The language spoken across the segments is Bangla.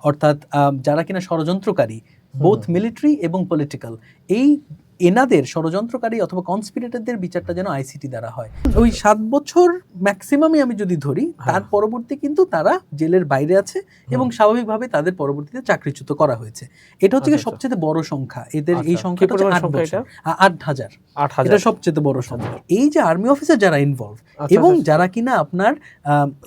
অর্থাৎ যারা কিনা ষড়যন্ত্রকারী, বোথ মিলিটারি এবং পলিটিক্যাল, এই এনাদের ষড়যন্ত্রকারী অথবা কনস্পিরেটরদের বিচারটা যেন আইসিটি দ্বারা হয়। ওই 7 বছর ম্যাক্সিমামই আমি যদি ধরি, তার পরবর্তী কিন্তু তারা জেলের বাইরে আছে এবং স্বাভাবিকভাবে তাদের পরবর্তীতে চাকরিচ্যুত করা হয়েছে। এটা হচ্ছে সবচেয়ে বড় সংখ্যা। এদের এই সংখ্যাটা হচ্ছে 8,000। এটা সবচেয়ে বড় সংখ্যা। এই যে আর্মি অফিসার যারা ইনভলভ এবং যারা কিনা আপনার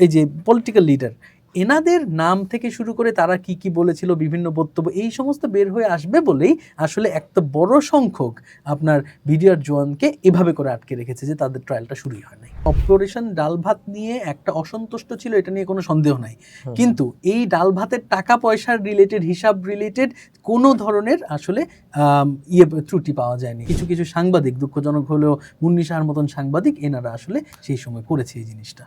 এই যে পলিটিক্যাল লিডার, এনাদের নাম থেকে শুরু করে তারা কি কি বলেছিল, বিভিন্ন বক্তব্য, এই সমস্ত বের হয়ে আসবে বলেই আসলে একটা বড় সংখ্যক আপনার বিডিআর জওয়ানকে এভাবে করে আটকে রেখেছে যে তাদের ট্রায়ালটা শুরুই হয় নাই। অপারেশন ডাল ভাত নিয়ে একটা অসন্তুষ্ট ছিল, এটা নিয়ে কোনো সন্দেহ নাই, কিন্তু এই ডাল ভাতের টাকা পয়সার রিলেটেড, হিসাব রিলেটেড কোনো ধরনের আসলে ত্রুটি পাওয়া যায়নি। কিছু কিছু সাংবাদিক, দুঃখজনক হলেও মুন্নি শাহর মতন সাংবাদিক, এনারা আসলে সেই সময় করেছে এই জিনিসটা।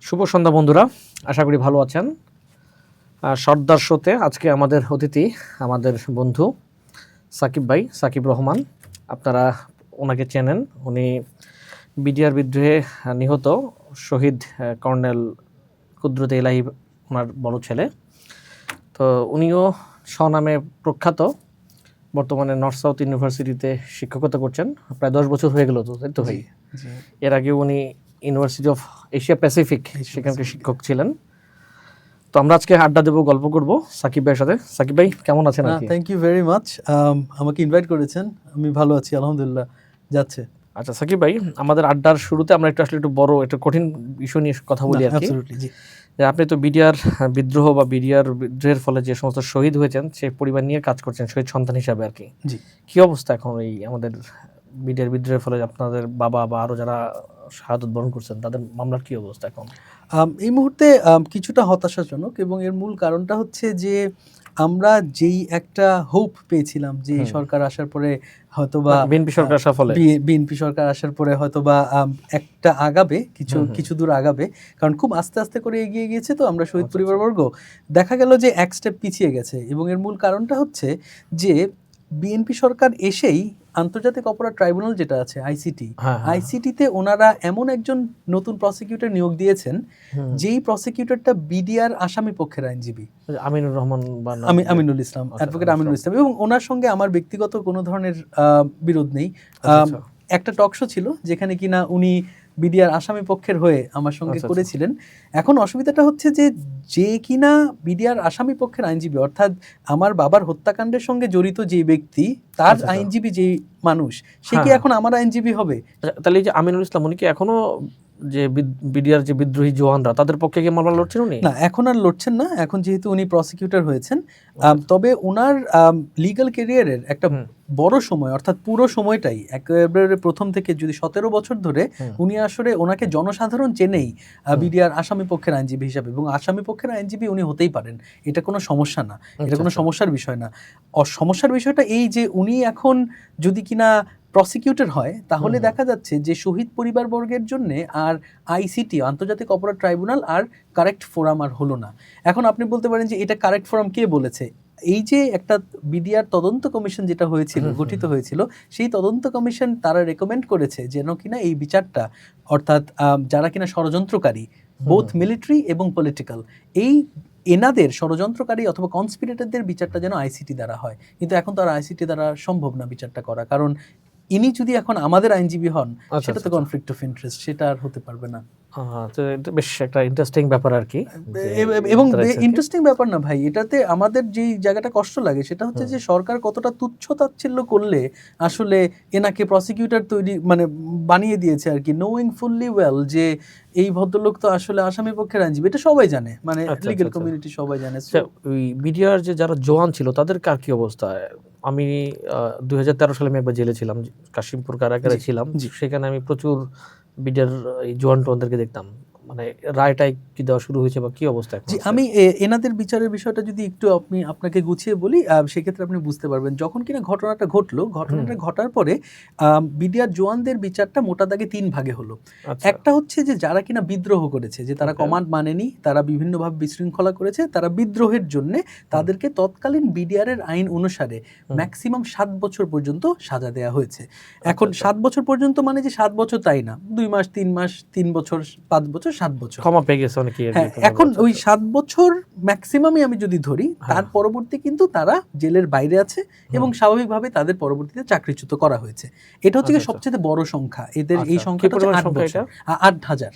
শুভ সন্ধ্যা বন্ধুরা, আশা করি ভালো আছেন। সর্দার শোতে আজকে আমাদের অতিথি, আমাদের বন্ধু সাকিব ভাই, সাকিব রহমান। আপনারা ওনাকে চেনেন, উনি বিডিআর বিদ্রোহে নিহত শহীদ কর্নেল কুদরতে ইলাহি ওনার বড় ছেলে। তো উনিও স্বনামে প্রখ্যাত, বর্তমানে নর্থ সাউথ ইউনিভার্সিটিতে শিক্ষকতা করছেন, প্রায় 10 বছর হয়ে গেল। তো তাই তো ভাই, এর আগে উনি ইউনিভার্সিটি অফ এশিয়া প্যাসিফিক সেখানকার শিক্ষক ছিলেন। তো আমরা আজকে আড্ডা দেবো, গল্প করব সাকিব ভাইয়ের সাথে। সাকিব ভাই কেমন আছেন? থ্যাংক ইউ ভেরি মাচ, আমাকে ইনভাইট করেছেন। আমি ভালো আছি, আলহামদুলিল্লাহ যাচ্ছে। আচ্ছা সাকিব ভাই, আমাদের আড্ডার শুরুতে আমরা একটু বড় একটা কঠিন বিষয় নিয়ে কথা বলি আর কি। যে আপনি তো বিডিআর বিদ্রোহ বা বিডিআর বিদ্রোহের ফলে যে সমস্ত শহীদ হয়েছেন সেই পরিবার নিয়ে কাজ করছেন শহীদ সন্তান হিসাবে আর কি। কি অবস্থা এখন এই আমাদের বিডিআর বিদ্রোহের ফলে আপনাদের বাবা বা আরো যারা শাহাদত বরণ করছেন তাদের মামলার কি অবস্থা এখন? এই মুহূর্তে কিছুটা হতাশাজনক, এবং এর মূল কারণটা হচ্ছে যে আমরা যেই একটা হোপ পেয়েছিলাম যে এই সরকার আসার পরে হয়তোবা বিএনপি সরকার আসার পরে হয়তোবা একটা আগাবে, কিছু দূর আগাবে, কারণ খুব আস্তে আস্তে করে এগিয়ে গিয়েছে। তো আমরা শহীদ পরিবারবর্গ দেখা গেল যে এক স্টেপ পিছিয়ে গেছে, এবং এর মূল কারণটা হচ্ছে যে বিএনপি সরকার এসেই আন্তর্জাতিক অপরাধ ট্রাইব্যুনাল যেটা আছে আইসিটিতে ওনারা এমন একজন নতুন প্রসিকিউটর নিয়োগ দিয়েছেন যেই প্রসিকিউটরটা বিডিআর আসামি পক্ষের আইনজীবী আমিনুর রহমান, আমিনুল ইসলাম, অ্যাডভোকেট আমিনুল ইসলাম। এবং ওনার সঙ্গে আমার ব্যক্তিগত কোনো ধরনের বিরোধ নেই। একটা টক শো ছিল যেখানে কিনা উনি বিডিআর আসামি পক্ষের হয়ে আমার সঙ্গে করেছিলেন। এখন অসুবিধাটা হচ্ছে যে কিনা বিডিআর আসামি পক্ষের আইনজীবী, অর্থাৎ আমার বাবার হত্যাকাণ্ডের সঙ্গে জড়িত যে ব্যক্তি, তার আইনজীবী যে মানুষ, সে কি এখন আমার আইনজীবী হবে? তাহলে যে আমিনুল ইসলাম, উনি কি এখনো যে বিডিআর যে বিদ্রোহী জওয়ানরা তাদের পক্ষে কি মামলা লড়ছেন উনি? না, এখন আর লড়ছেন না, এখন যেহেতু উনি প্রসিকিউটর হয়েছেন। তবে ওনার লিগ্যাল ক্যারিয়ারের একটা বড় সময়, অর্থাৎ পুরো সময়টাই একেবারে প্রথম থেকে যদি 17 বছর ধরে উনি আসলে, ওনাকে জনসাধারণ চেনেই বিডিআর আসামি পক্ষের আইনজীবী হিসাবে, এবং আসামি পক্ষের আইনজীবী উনি হতেই পারেন, এটা কোনো সমস্যা না, এটা কোনো সমস্যার বিষয় না। সমস্যার বিষয়টা এই যে উনি এখন যদি কিনা প্রসিকিউটর হয়, তাহলে দেখা যাচ্ছে যে শহীদ পরিবারবর্গের জন্য আর আইসিটি, আন্তর্জাতিক অপরাধ ট্রাইব্যুনাল, আর কারেক্ট ফোরাম আর হলো না। এখন আপনি বলতে পারেন যে এটা কারেক্ট ফোরাম কে বলেছে? এই যে একটা বিডিআর তদন্ত কমিশন যেটা হয়েছিল, গঠিত হয়েছিল, সেই তদন্ত কমিশন তারা রেকমেন্ড করেছে যেন কিনা এই বিচারটা, অর্থাৎ যারা কিনা ষড়যন্ত্রকারী, বোথ মিলিটারি এবং পলিটিক্যাল, এই এনাদের ষড়যন্ত্রকারী অথবা কনস্পিরেটরদের বিচারটা যেন আইসিটি দ্বারা হয়। কিন্তু এখন তো আর আইসিটি দ্বারা সম্ভব না বিচারটা করা, কারণ ইনি যদি এখন আমাদের আইনজীবী হন, সেটা তো কনফ্লিক্ট অফ ইন্টারেস্ট, সেটা আর হতে পারবে না। বেশ একটা ইন্টারেস্টিং ব্যাপার আর কি। এবং ইন্টারেস্টিং ব্যাপার না ভাই, এটাতে আমাদের যেই জায়গাটা কষ্ট লাগে সেটা হচ্ছে যে সরকার কতটা তুচ্ছ তাচ্ছিল্য করলে আসলে এনাকে প্রসিকিউটর বানিয়ে দিয়েছে আর কি, নোয়িং ফুললি ওয়েল যে এই ভদ্রলোক তো আসলে আসামি পক্ষের আইনজীবী, এটা সবাই জানে, মানে লিগ্যাল কমিউনিটি সবাই জানে। ওই বিডিআর যে যারা জওয়ান ছিল তাদের কার কি অবস্থা? আমি 2013 সালে আমি একবার জেলে ছিলাম, কাশিমপুর কারাগারে ছিলাম, সেখানে আমি প্রচুর বিডিআর জওয়ান টোয়ানদেরকে দেখতাম। মানে রায়টাই কি দেওয়া শুরু হয়েছে বা কি অবস্থা? আমি এনাদের বিচারের বিষয়টা যদি একটু আপনাকে গুছিয়ে বলি, সেক্ষেত্রে আপনি বুঝতে পারবেন। যখন কিনা ঘটনাটা ঘটার পরে বিডিআর জওয়ানদের বিচারটা মোটা দাগে 3 ভাগে হলো। একটা হচ্ছে যে যারা কিনা বিদ্রোহ করেছে, যে তারা কমান্ড মানেনি, তারা বিভিন্নভাবে বিশৃঙ্খলা করেছে, তারা বিদ্রোহের জন্য তাদেরকে তৎকালীন বিডিআর এর আইন অনুসারে ম্যাক্সিমাম 7 বছর পর্যন্ত সাজা দেওয়া হয়েছে। এখন 7 বছর পর্যন্ত মানে যে 7 বছর তাই না, 2 মাস, 3 মাস, 3 বছর, 5 বছর, 7 বছর। ক্ষমা পেয়ে গেছে অনেকেই। হ্যাঁ, এখন ওই 7 বছর ম্যাক্সিমামই আমি যদি ধরি, তার পরবর্তী কিন্তু তারা জেলের বাইরে আছে এবং স্বাভাবিকভাবে তাদের পরবর্তীতে চাকরিচ্যুত করা হয়েছে। এটা হচ্ছে সবচেয়ে বড় সংখ্যা। এদের এই সংখ্যাটা হচ্ছে 8 বছর, 8,000।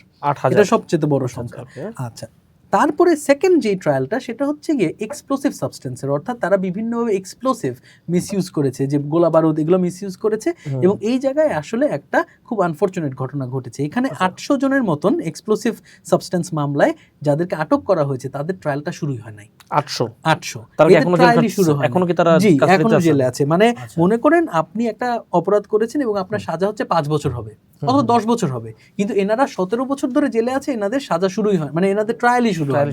এটা সবচেয়ে বড় সংখ্যা। আচ্ছা, তারপরে সেকেন্ড যে ট্রায়ালটা সেটা হচ্ছে গিয়ে এক্সপ্লোসিভ সাবস্টেন্সের, অর্থাৎ তারা বিভিন্নভাবে এক্সপ্লোসিভ মিসইউজ করেছে, যে গোলা বারুদ এগুলো মিসইউজ করেছে। এবং এই জায়গায় আসলে একটা খুব আনফরচুনেট ঘটনা ঘটেছে। এখানে 800 জনের মতন এক্সপ্লোসিভ সাবস্টেন্স মামলায় যাদেরকে আটক করা হয়েছে তাদের ট্রায়ালটা শুরুই হয় নাই। 800 ট্রায়ালই শুরু হয়, এখনো কি তারা এখনো জেলে আছে। মানে মনে করেন আপনি একটা অপরাধ করেছেন এবং আপনার সাজা হচ্ছে 5 বছর হবে অথবা 10 বছর হবে, কিন্তু এনারা 17 বছর ধরে জেলে আছে, এনাদের সাজা শুরুই হয়, মানে এনাদের ট্রায়ালই শুরু হয়।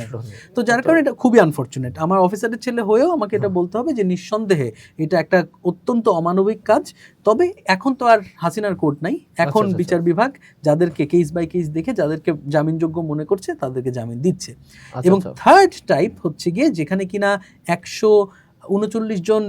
তো যার কারণে এটা খুবই আনফরচুনেট। আমার অফিসারের ছেলে হয়েও আমাকে এটা বলতে হবে যে নিঃসন্দেহে এটা একটা অত্যন্ত অমানবিক কাজ। তবে এখন তো আর হাসিনার কোর্ট নাই, এখন বিচার বিভাগ যাদেরকে কেস বাই কেস দেখে যাদেরকে জামিনযোগ্য মনে করছে তাদেরকে জামিন দিচ্ছে। এবং থার্ড টাইপ হচ্ছে গিয়ে যেখানে কিনা 139 জন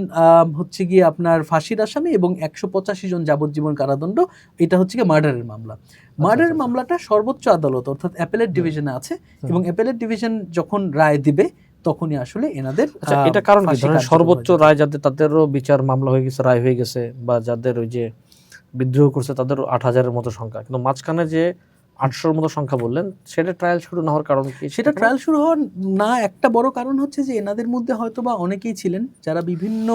হচ্ছে গিয়ে আপনার ফাঁসির আসামি এবং 185 জন যাবজ্জীবন কারাদণ্ড। এটা হচ্ছে গিয়ে মার্ডারের মামলা। মার্ডারের মামলাটা সর্বোচ্চ আদালত অর্থাৎ অ্যাপেলেট ডিভিশনে আছে এবং অ্যাপেলেট ডিভিশন যখন রায় দিবে তখনই আসলে এনাদের এটা কারণ কি ধরেন সর্বোচ্চ রায় যাদের তাদেরও বিচার মামলা হয়ে গেছে, রায় হয়ে গেছে, বা যাদের ওই যে বিদ্রোহ করছে তাদের 8,000-এর মতো সংখ্যা, কিন্তু মাঝখানে যে 800-র মতো সংখ্যা বললেন সেটা ট্রায়াল শুরু না হওয়ার কারণ কি? সেটা ট্রায়াল শুরু হওয়ার না একটা বড় কারণ হচ্ছে যে এনাদের মধ্যে হয়তোবা অনেকেই ছিলেন যারা বিভিন্ন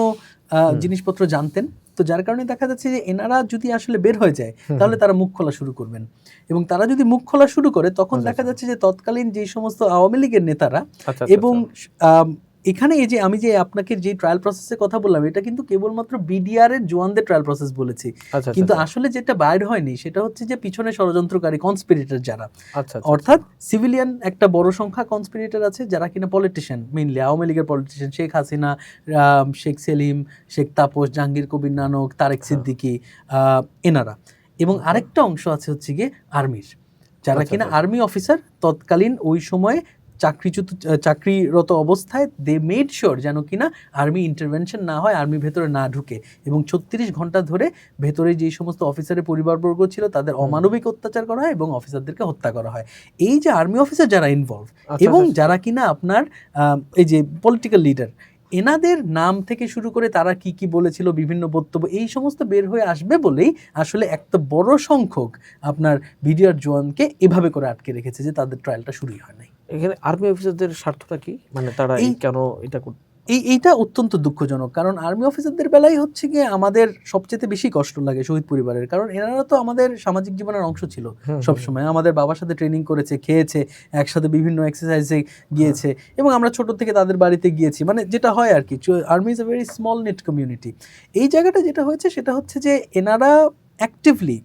জিনিসপত্র জানতেন। তো যার কারণে দেখা যাচ্ছে যে এনারা যদি আসলে বের হয়ে যায় তাহলে তারা মুখ খোলা শুরু করবেন, এবং তারা যদি মুখ খোলা শুরু করে তখন দেখা যাচ্ছে যে তৎকালীন যে সমস্ত আওয়ামী লীগের নেতারা এবং এখানে এই যে আমি যে আপনাকে যে ট্রায়াল প্রসেসের কথা বললাম এটা কিন্তু কেবলমাত্র বিডিআর এর জওয়ানদের ট্রায়াল প্রসেস বলেছি, কিন্তু আসলে যেটা বাইর হয়নি সেটা হচ্ছে যে পিছনে ষড়যন্ত্রকারী কনস্পিরেটর যারা, অর্থাৎ সিভিলিয়ান একটা বড় সংখ্যা কনস্পিরেটর আছে যারা কিনা পলিটিশিয়ান, মেইনলি আওয়ামী লীগের পলিটিশিয়ান, শেখ হাসিনা, শেখ সেলিম, শেখ তাপস, জাহাঙ্গীর কবির নানক, তারেক সিদ্দিকী, এনারা। এবং আরেকটা অংশ আছে হচ্ছে গিয়ে আর্মির, যারা কিনা আর্মি অফিসার তৎকালীন ওই সময়ে চাকরিরত অবস্থায় দে মেড শিওর যেন কিনা আর্মি ইন্টারভেনশন না হয়, আর্মি ভেতরে না ঢুকে, এবং 36 ঘন্টা ধরে ভেতরে যেই সমস্ত অফিসারের পরিবারবর্গ ছিল তাদের অমানবিক অত্যাচার করা হয় এবং অফিসারদেরকে হত্যা করা হয়। এই যে আর্মি অফিসার যারা ইনভলভ এবং যারা কিনা আপনার এই যে পলিটিক্যাল লিডার, এনাদের নাম থেকে শুরু করে তারা কি কি বলেছিল, বিভিন্ন বক্তব্য, এই সমস্ত বের হয়ে আসবে বলেই আসলে একটা বড় সংখ্যক আপনার বিডিআর জওয়ানকে এভাবে করে আটকে রেখেছে যে তাদের ট্রায়ালটা শুরুই হয় নাই। এখানে আর্মি অফিসারদের স্বার্থটা কি, মানে তারা কেন এটা এইটা অত্যন্ত দুঃখজনক, কারণ আর্মি অফিসারদের বেলায় হচ্ছে গিয়ে আমাদের সবচেয়ে বেশি কষ্ট লাগে শহীদ পরিবারের, কারণ এনারা তো আমাদের সামাজিক জীবনের অংশ ছিল সবসময়, আমাদের বাবার সাথে ট্রেনিং করেছে, খেয়েছে একসাথে, বিভিন্ন এক্সারসাইজে গিয়েছে এবং আমরা ছোট থেকে তাদের বাড়িতে গিয়েছি, মানে যেটা হয় আর কি। Army is a very small net community. এই জায়গাটা যেটা হয়েছে সেটা হচ্ছে যে এনারা অ্যাক্টিভলি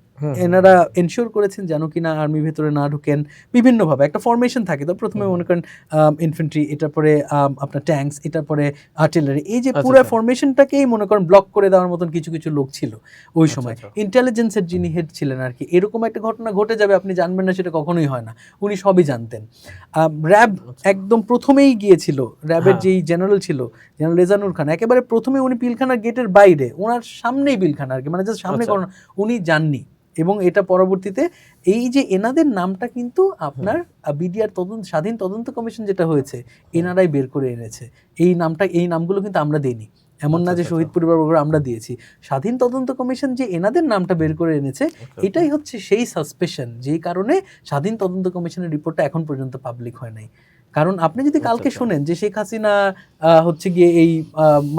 এনারা এনশিওর করেছেন যেন কিনা আর্মি ভেতরে না ঢুকেন বিভিন্নভাবে। একটা ফরমেশন থাকে, তো প্রথমে মনে করেন ইনফেন্ট্রি, এটার পরে আপনার ট্যাঙ্কস, এটার পরে আর্টিলারি, এই যে পুরো ফরমেশনটাকেই মনে করেন ব্লক করে দেওয়ার মতন কিছু কিছু লোক ছিল ওই সময়। ইন্টেলিজেন্সের যিনি হেড ছিলেন আর কি, এরকম একটা ঘটনা ঘটে যাবে আপনি জানবেন না সেটা কখনোই হয় না, উনি সবই জানতেন। র্যাব একদম প্রথমেই গিয়েছিল, র্যাবের যেই জেনারেল ছিল, জেনারেল রেজানুর খান, একেবারে প্রথমে উনি পিলখানার গেটের বাইরে, ওনার সামনেই পিলখানা আর কি, মানে জাস্ট সামনে উনি যাননি। এবং এটা পরবর্তীতে এই যে এনাদের নামটা কিন্তু আপনার বিডিআর স্বাধীন তদন্ত কমিশন যেটা হয়েছে এনারাই বের করে এনেছে। এই নামগুলো কিন্তু আমরা দেইনি, এমন না যে শহীদ পরিবারবর্গ আমরা দিয়েছি। স্বাধীন তদন্ত কমিশন যে এনাদের নামটা বের করে এনেছে এটাই হচ্ছে সেই সাসপেশন যেই কারণে স্বাধীন তদন্ত কমিশনের রিপোর্টটা এখন পর্যন্ত পাবলিক হয় নাই। কারণ আপনি যদি কালকে শোনেন যে শেখ হাসিনা হচ্ছে গিয়ে এই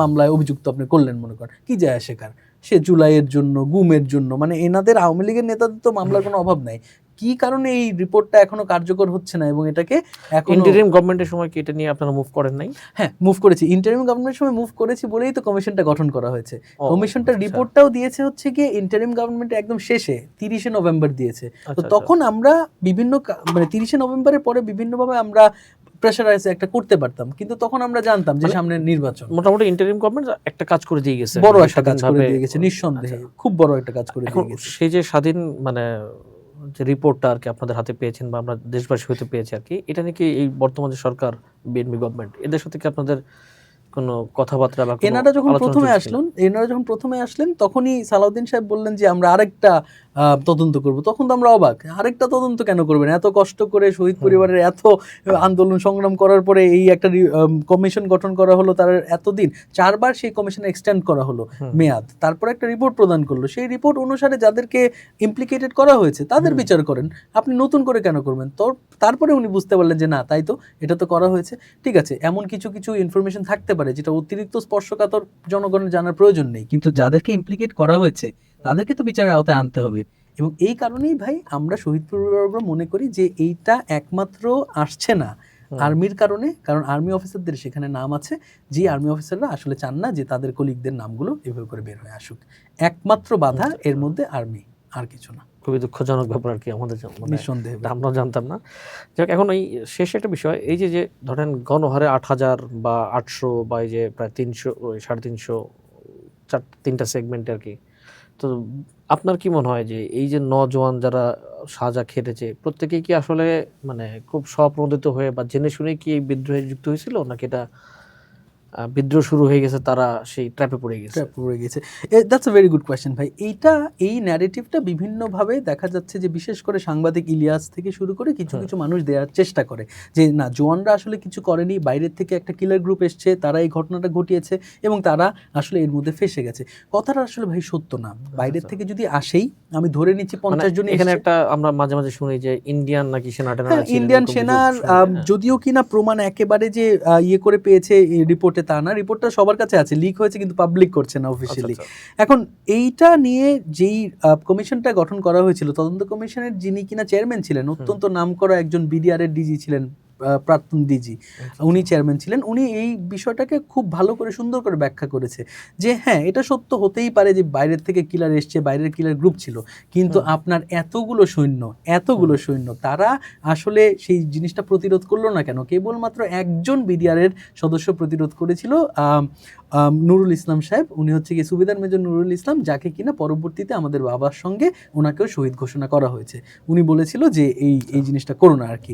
মামলায় অভিযুক্ত আপনি করলেন, মনে করেন কি যায় আসে কার, সে জুলাইয়ের জন্য, গুমের জন্য, মানে এনাদের আওয়ামী লীগের নেতাদের তো মামলার কোনো অভাব নাই, কি কারণে এই রিপোর্টটা এখনো কার্যকর হচ্ছে না এবং এটাকে এখন ইন্টারিম গভর্নমেন্টের সময় কি এটা নিয়ে আপনারা মুভ করেন নাই? হ্যাঁ, মুভ করেছি, ইন্টারিম গভর্নমেন্টের সময় মুভ করেছি বলেই তো কমিশনটা গঠন করা হয়েছে। কমিশনটার রিপোর্টটাও দিয়েছে হচ্ছে গিয়ে ইন্টারিম গভর্নমেন্টের একদম শেষে 30শে নভেম্বর দিয়েছে। তো তখন আমরা বিভিন্ন মানে 30শে নভেম্বরের পরে বিভিন্নভাবে আমরা প্রেশারাইজ একটা করতে পারতাম, কিন্তু তখন আমরা জানতাম যে সামনে নির্বাচন। মোটামুটি ইন্টারিম গভর্নমেন্ট একটা কাজ করে দিয়ে গেছে, বড় একটা কাজ করে দিয়ে গেছে, নিঃসন্দেহে খুব বড় একটা কাজ করে দিয়ে গেছে। সেই যে স্বাধীন মানে যে রিপোর্টটা আর কি আপনাদের হাতে পেয়েছেন বা আমরা দেশবাসী হতে পেয়েছি আর কি, এটা নাকি এই বর্তমান যে সরকার বিএনপি গভর্নমেন্ট এদের সাথে কি আপনাদের কোনো কথাবার্তা বা কোনো এনারা যখন আলোচনা প্রথমে আসলেন তখনই সালাউদ্দিন সাহেব বললেন যে আমরা আরেকটা তদন্ত করব। তখন তো আমরা অবাক, আরেকটা তদন্ত কেন করবেন? এত কষ্ট করে শহীদ পরিবারের এত আন্দোলন সংগ্রাম করার পরে এই একটা কমিশন গঠন করা হলো, তার এতদিন 4 বার সেই কমিশন এক্সটেন্ড করা হলো মেয়াদ, তারপর একটা রিপোর্ট প্রদান করলো, সেই রিপোর্ট অনুসারে যাদেরকে ইমপ্লিকেটেড করা হয়েছে তাদের বিচার করেন, আপনি নতুন করে কেন করবেন? তো তারপরে উনি বুঝতে পারলেন যে না, তাই তো, এটা তো করা হয়েছে, ঠিক আছে, এমন কিছু কিছু ইনফরমেশন থাকতে পারে যেটা অতিরিক্ত স্পর্শকাতর, জনগণের জানার প্রয়োজন নেই, কিন্তু যাদেরকে ইমপ্লিকেট করা হয়েছে তাদেরকে তো বিচারের আওতায় আনতে হবে। এবং এই কারণেই ভাই আমরা শহীদ পরিবাররা মনে করি যে এইটা একমাত্র আসছে না আর্মির কারণে, কারণ আর্মি অফিসারদের সেখানে নাম আছে, যে আর্মি অফিসাররা আসলে চান না যে তাদের কলিগদের নামগুলো এভাবে করে বের হয়ে আসুক। একমাত্র বাধা এর মধ্যে আর্মি, আর কিছু না। খুবই দুঃখজনক ব্যাপার আর কি, আমাদের নিঃসন্দেহে আমরা জানতাম না। যাক, এখন এই শেষ একটা বিষয়, এই যে যে ধরেন গণহারে 8,000 বা 800 বা এই যে প্রায় 300 350 তিনটা সেগমেন্টে আর কি, তো আপনার কি মনে হয় যে এই যে নজওয়ান যারা সাজা খেটেছে প্রত্যেকেই কি আসলে মানে খুব স্বপ্রণোদিত হয়ে বা জেনে শুনে কি এই বিদ্রোহে যুক্ত হয়েছিল, নাকি এটা বিদ্রোহ শুরু হয়ে গেছে, তারা সেই ট্র্যাপে পড়ে গেছে? That's a very good question ভাই। এই ন্যারেটিভটা বিভিন্নভাবে দেখা যাচ্ছে যে বিশেষ করে সাংবাদিক ইলিয়াস থেকে শুরু করে কিছু কিছু মানুষ দেওয়ার চেষ্টা করে যে না, জওয়ানরা আসলে কিছু করেনি, বাইরের থেকে একটা কিলার গ্রুপ এসছে, তারা এই ঘটনাটা ঘটিয়েছে এবং তারা আসলে এর মধ্যে ফেসে গেছে। কথাটা আসলে ভাই সত্য না। বাইরের থেকে যদি আসেই, আমি ধরে নিচ্ছি 50 জন এখানে একটা আমরা মাঝে মাঝে শুনি যে ইন্ডিয়ান নাকি সেনাটা, ইন্ডিয়ান সেনার, যদিও কিনা প্রমাণ একেবারে যে ইয়ে করে পেয়েছে রিপোর্টে তা না, রিপোর্টটা সবার কাছে আছে, লিক হয়েছে কিন্তু পাবলিক করছে না অফিসিয়ালি। এখন এইটা নিয়ে যেই কমিশনটা গঠন করা হয়েছিল, তদন্ত কমিশনের যিনি কিনা চেয়ারম্যান ছিলেন, অত্যন্ত নামকরা একজন বিডিআর এর ডিজি ছিলেন, প্রাক্তন ডিজি, উনি চেয়ারম্যান ছিলেন। উনি এই বিষয়টাকে খুব ভালো করে সুন্দর করে ব্যাখ্যা করেছে যে হ্যাঁ, এটা সত্য হতেই পারে যে বাইরের থেকে কিলার এসছে, বাইরের কিলার গ্রুপ ছিল, কিন্তু আপনার এতগুলো সৈন্য তারা আসলে সেই জিনিসটা প্রতিরোধ করলো না কেন? কেবলমাত্র একজন বিডিআর এর সদস্য প্রতিরোধ করেছিল, নুরুল ইসলাম সাহেব। উনি হচ্ছে কি সুবেদার মেজর নুরুল ইসলাম, যাকে কিনা পরবর্তীতে আমাদের বাবার সঙ্গে ওনাকেও শহীদ ঘোষণা করা হয়েছে। উনি বলেছিল যে এই জিনিসটা করো না আর কি।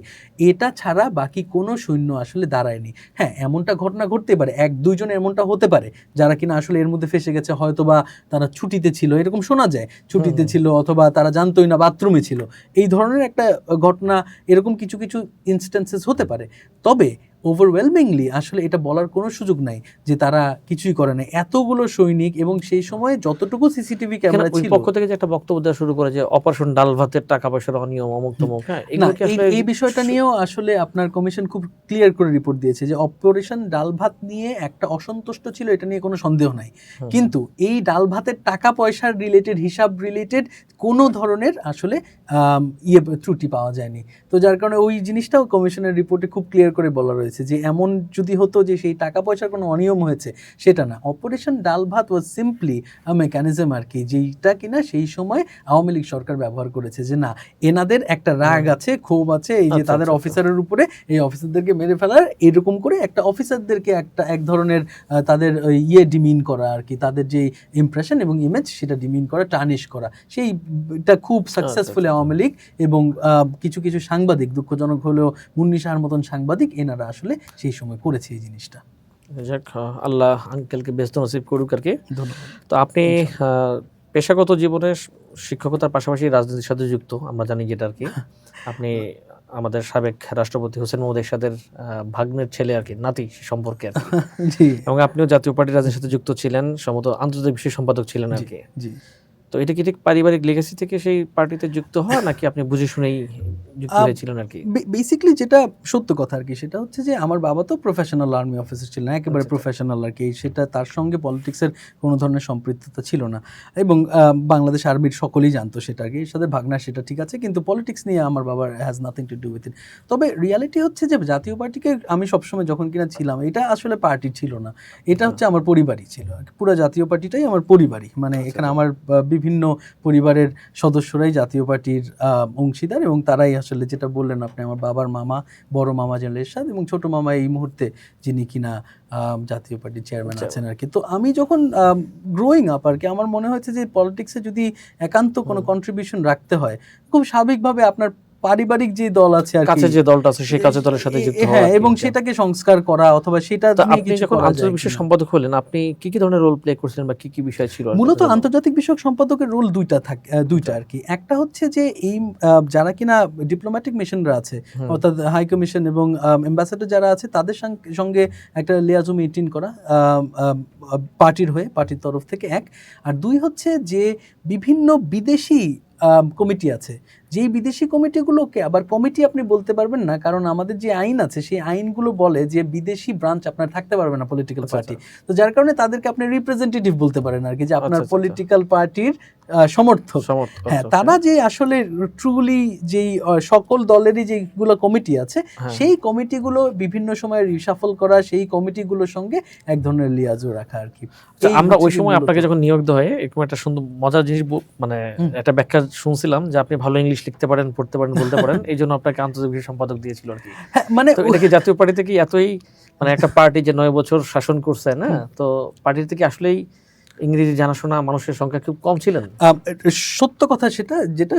এটা ছাড়া বাকি কোনো সৈন্য আসলে দাঁড়ায়নি। হ্যাঁ, এমনটা ঘটনা ঘটতে পারে, 1-2 জন এমনটা হতে পারে যারা কিনা আসলে এর মধ্যে ফেসে গেছে, হয়তো বা তারা ছুটিতে ছিল, এরকম শোনা যায়, ছুটিতে ছিল অথবা তারা জানতোই না, বাথরুমে ছিল, এই ধরনের একটা ঘটনা, এরকম কিছু কিছু ইনস্ট্যান্সেস হতে পারে। তবে ওভারওয়েলমিংলি আসলে এটা বলার কোনো সুযোগ নাই যে তারা কিছুই করে না। এতগুলো সৈনিক এবং সেই সময় যতটুকু সিসিটিভি ক্যামেরা ছিল, পক্ষ থেকে যে একটা বক্তব্য দেওয়া শুরু করে যে অপারেশন ডাল ভাতের টাকা পয়সার অনিয়ম অমুক তমুক, হ্যাঁ, এই বিষয়টা নিয়েও আসলে আপনার কমিশন খুব ক্লিয়ার করে রিপোর্ট দিয়েছে যে অপারেশন ডাল ভাত নিয়ে একটা অসন্তুষ্ট ছিল, এটা নিয়ে কোনো সন্দেহ নাই, কিন্তু এই ডাল ভাতের টাকা পয়সার রিলেটেড, হিসাব রিলেটেড কোনো ধরনের আসলে ত্রুটি পাওয়া যায়নি। তো যার কারণে ওই জিনিসটাও কমিশনের রিপোর্টে খুব ক্লিয়ার করে বলা রয়েছে যে এমন যদি হতো যে সেই টাকা পয়সার কোনো অনিয়ম হয়েছে, সেটা না। অপারেশন ডাল ভাত ওয়াজ সিম্পলি মেকানিজম আর কি, যেইটা কিনা সেই সময় আওয়ামী লীগ সরকার ব্যবহার করেছে যে না, এনাদের একটা রাগ আছে, ক্ষোভ আছে, এই যে তাদের অফিসারের উপরে, এই অফিসারদেরকে মেরে ফেলার, এরকম করে একটা অফিসারদেরকে এক ধরনের তাদের ডিমিন করা আর কি, তাদের যে ইমপ্রেশন এবং ইমেজ সেটা ডিমিন করা, টার্নিশ করা, সেইটা খুব সাকসেসফুলি আওয়ামী লীগ এবং কিছু কিছু সাংবাদিক, দুঃখজনক হলেও মুন্নি শাহর মতন সাংবাদিক, এনারা আসলে সেই সময় করেছে এই জিনিসটা। যাক, আল্লাহ আঙ্কেলকে ব্যস্ত নসিব করুক আর কি। ধন্যবাদ। তো আপনি পেশাগত জীবনে শিক্ষকতার পাশাপাশি রাজনীতির সাথে যুক্ত, আমরা জানি যেটা আর কি। আপনি আমাদের সাবেক রাষ্ট্রপতি হোসেন মোহাম্মদ এরশাদের ভাগ্নের ছেলে আর কি, নাতি সম্পর্কে আর কি। এবং আপনিও জাতীয় পার্টি রাজনীতির সাথে যুক্ত ছিলেন, সম্ভবত আন্তর্জাতিক বিষয় সম্পাদক ছিলেন আর কি। তো এটা কি ঠিক পারিবারিক লেগাসি থেকে সেই পার্টিতে যুক্ত হওয়া, নাকি আপনি বুঝে শুনেই যুক্ত হয়েছিলেন আর কি? বেসিক্যালি যেটা সত্য কথা আর কি, সেটা হচ্ছে যে আমার বাবা তো প্রফেশনাল আর্মি অফিসার ছিলেন, একেবারে প্রফেশনাল আর কি, সেটা তার সঙ্গে পলিটিক্সের কোনো ধরনের সম্পৃক্ততা ছিল না, এবং বাংলাদেশ আর্মির সকলেই জানতো সেটা আর কি। এর সাথে ভাগনা সেটা ঠিক আছে, কিন্তু পলিটিক্স নিয়ে আমার বাবার has nothing to do with it. তবে রিয়ালিটি হচ্ছে যে জাতীয় পার্টিকে আমি সবসময় যখন কিনা ছিলাম, এটা আসলে পার্টি ছিল না, এটা হচ্ছে আমার পরিবারই ছিল। পুরো জাতীয় পার্টিটাই আমার পরিবারই, মানে এখানে আমার বিভিন্ন পরিবারের সদস্যরাই জাতীয় পার্টির অংশীদার, এবং তারাই আসলে, যেটা বললেন আপনি, আমার বাবার মামা, বড় মামা জেনারেল এরশাদ এবং ছোট মামা এই মুহূর্তে যিনি কিনা জাতীয় পার্টির চেয়ারম্যান আছেন আর কি। তো আমি যখন গ্রোয়িং আপ আর কি, আমার মনে হয়েছে যে পলিটিক্সে যদি একান্ত কোনো কন্ট্রিবিউশন রাখতে হয়, খুব স্বাভাবিকভাবে আপনার পারিবারিক যে দল আছে আর কি, কাছে যে দলটা আছে সেই কাছে দলের সাথে যুক্ত হওয়া হ্যাঁ, আর কি। এবং সেটাকে সংস্কার করা অথবা সেটা তো নিয়ে আপনি কিছু যখন করা যায় আন্তর্জাতিক বিষয় কিনা। সম্পাদক হলেন, আপনি কি কি ধরনের রোল প্লে করছিলেন বা কি কি বিষয় ছিল আর কি মূলত আপনার জন্য? আন্তর্জাতিক বিষয়ক সম্পাদকের রোল দুইটা আর কি। একটা হচ্ছে যে এই যারা কিনা ডিপ্লোম্যাটিক মিশনরা আছে, হুম। অর্থাৎ হাই কমিশন এবং অ্যাম্বাসেডর যারা আছে তাদের সঙ্গে একটা লিয়াজো মেইনটেইন করা পার্টির হয়ে, পার্টির তরফ থেকে এক। আর দুই হচ্ছে যে বিভিন্ন বিদেশি কমিটি আছে, যেই বিদেশি কমিটিগুলোকে আবার কমিটি আপনি বলতে পারবেন না, কারণ আমাদের যে আইন আছে সেই আইনগুলো বলে যে বিদেশি ব্রাঞ্চ আপনার থাকতে পারবে না পলিটিক্যাল আচ্ছা, পার্টি। তো যার কারণে তাদেরকে আপনি রিপ্রেজেন্টেটিভ বলতে পারেন আর কি, যে আপনার আচ্ছা, আচ্ছা, পলিটিক্যাল পার্টির সমর্থক। সমর্থক, হ্যাঁ, আচ্ছা, তারা যে আসলে ট্রুলি যেই সকল দলেরই যেগুলো কমিটি আছে হ্যাঁ। সেই কমিটিগুলো বিভিন্ন সময় রিশাফল করা, সেই কমিটিগুলোর সঙ্গে এক ধরনের লিয়াজও রাখা আর কি। আচ্ছা, এই আমরা হচ্ছে ওই কি সময় মূলত। আপনাকে যখন নিয়োগ দেওয়া হয় এরকম একটা সুন্দর মজার জিনিস মানে একটা ব্যাখ্যা শুনছিলাম যে আপনি ভালো ইংলিশ লিখতে পারেন, পড়তে পারেন, বলতে পারেন, এই জন্য আপনাকে আন্তর্জাতিক বিষয় সম্পাদক দিয়েছিল আর কি। হ্যাঁ, মানে তো এটা কি জাতীয় পার্টিতে কি এতই মানে একটা পার্টি যে 9 বছর শাসন করছে না, তো পার্টিতে কি আসলেই ইংরেজি জানাশোনা মানুষের সংখ্যা খুব কম ছিলেন? সত্য কথা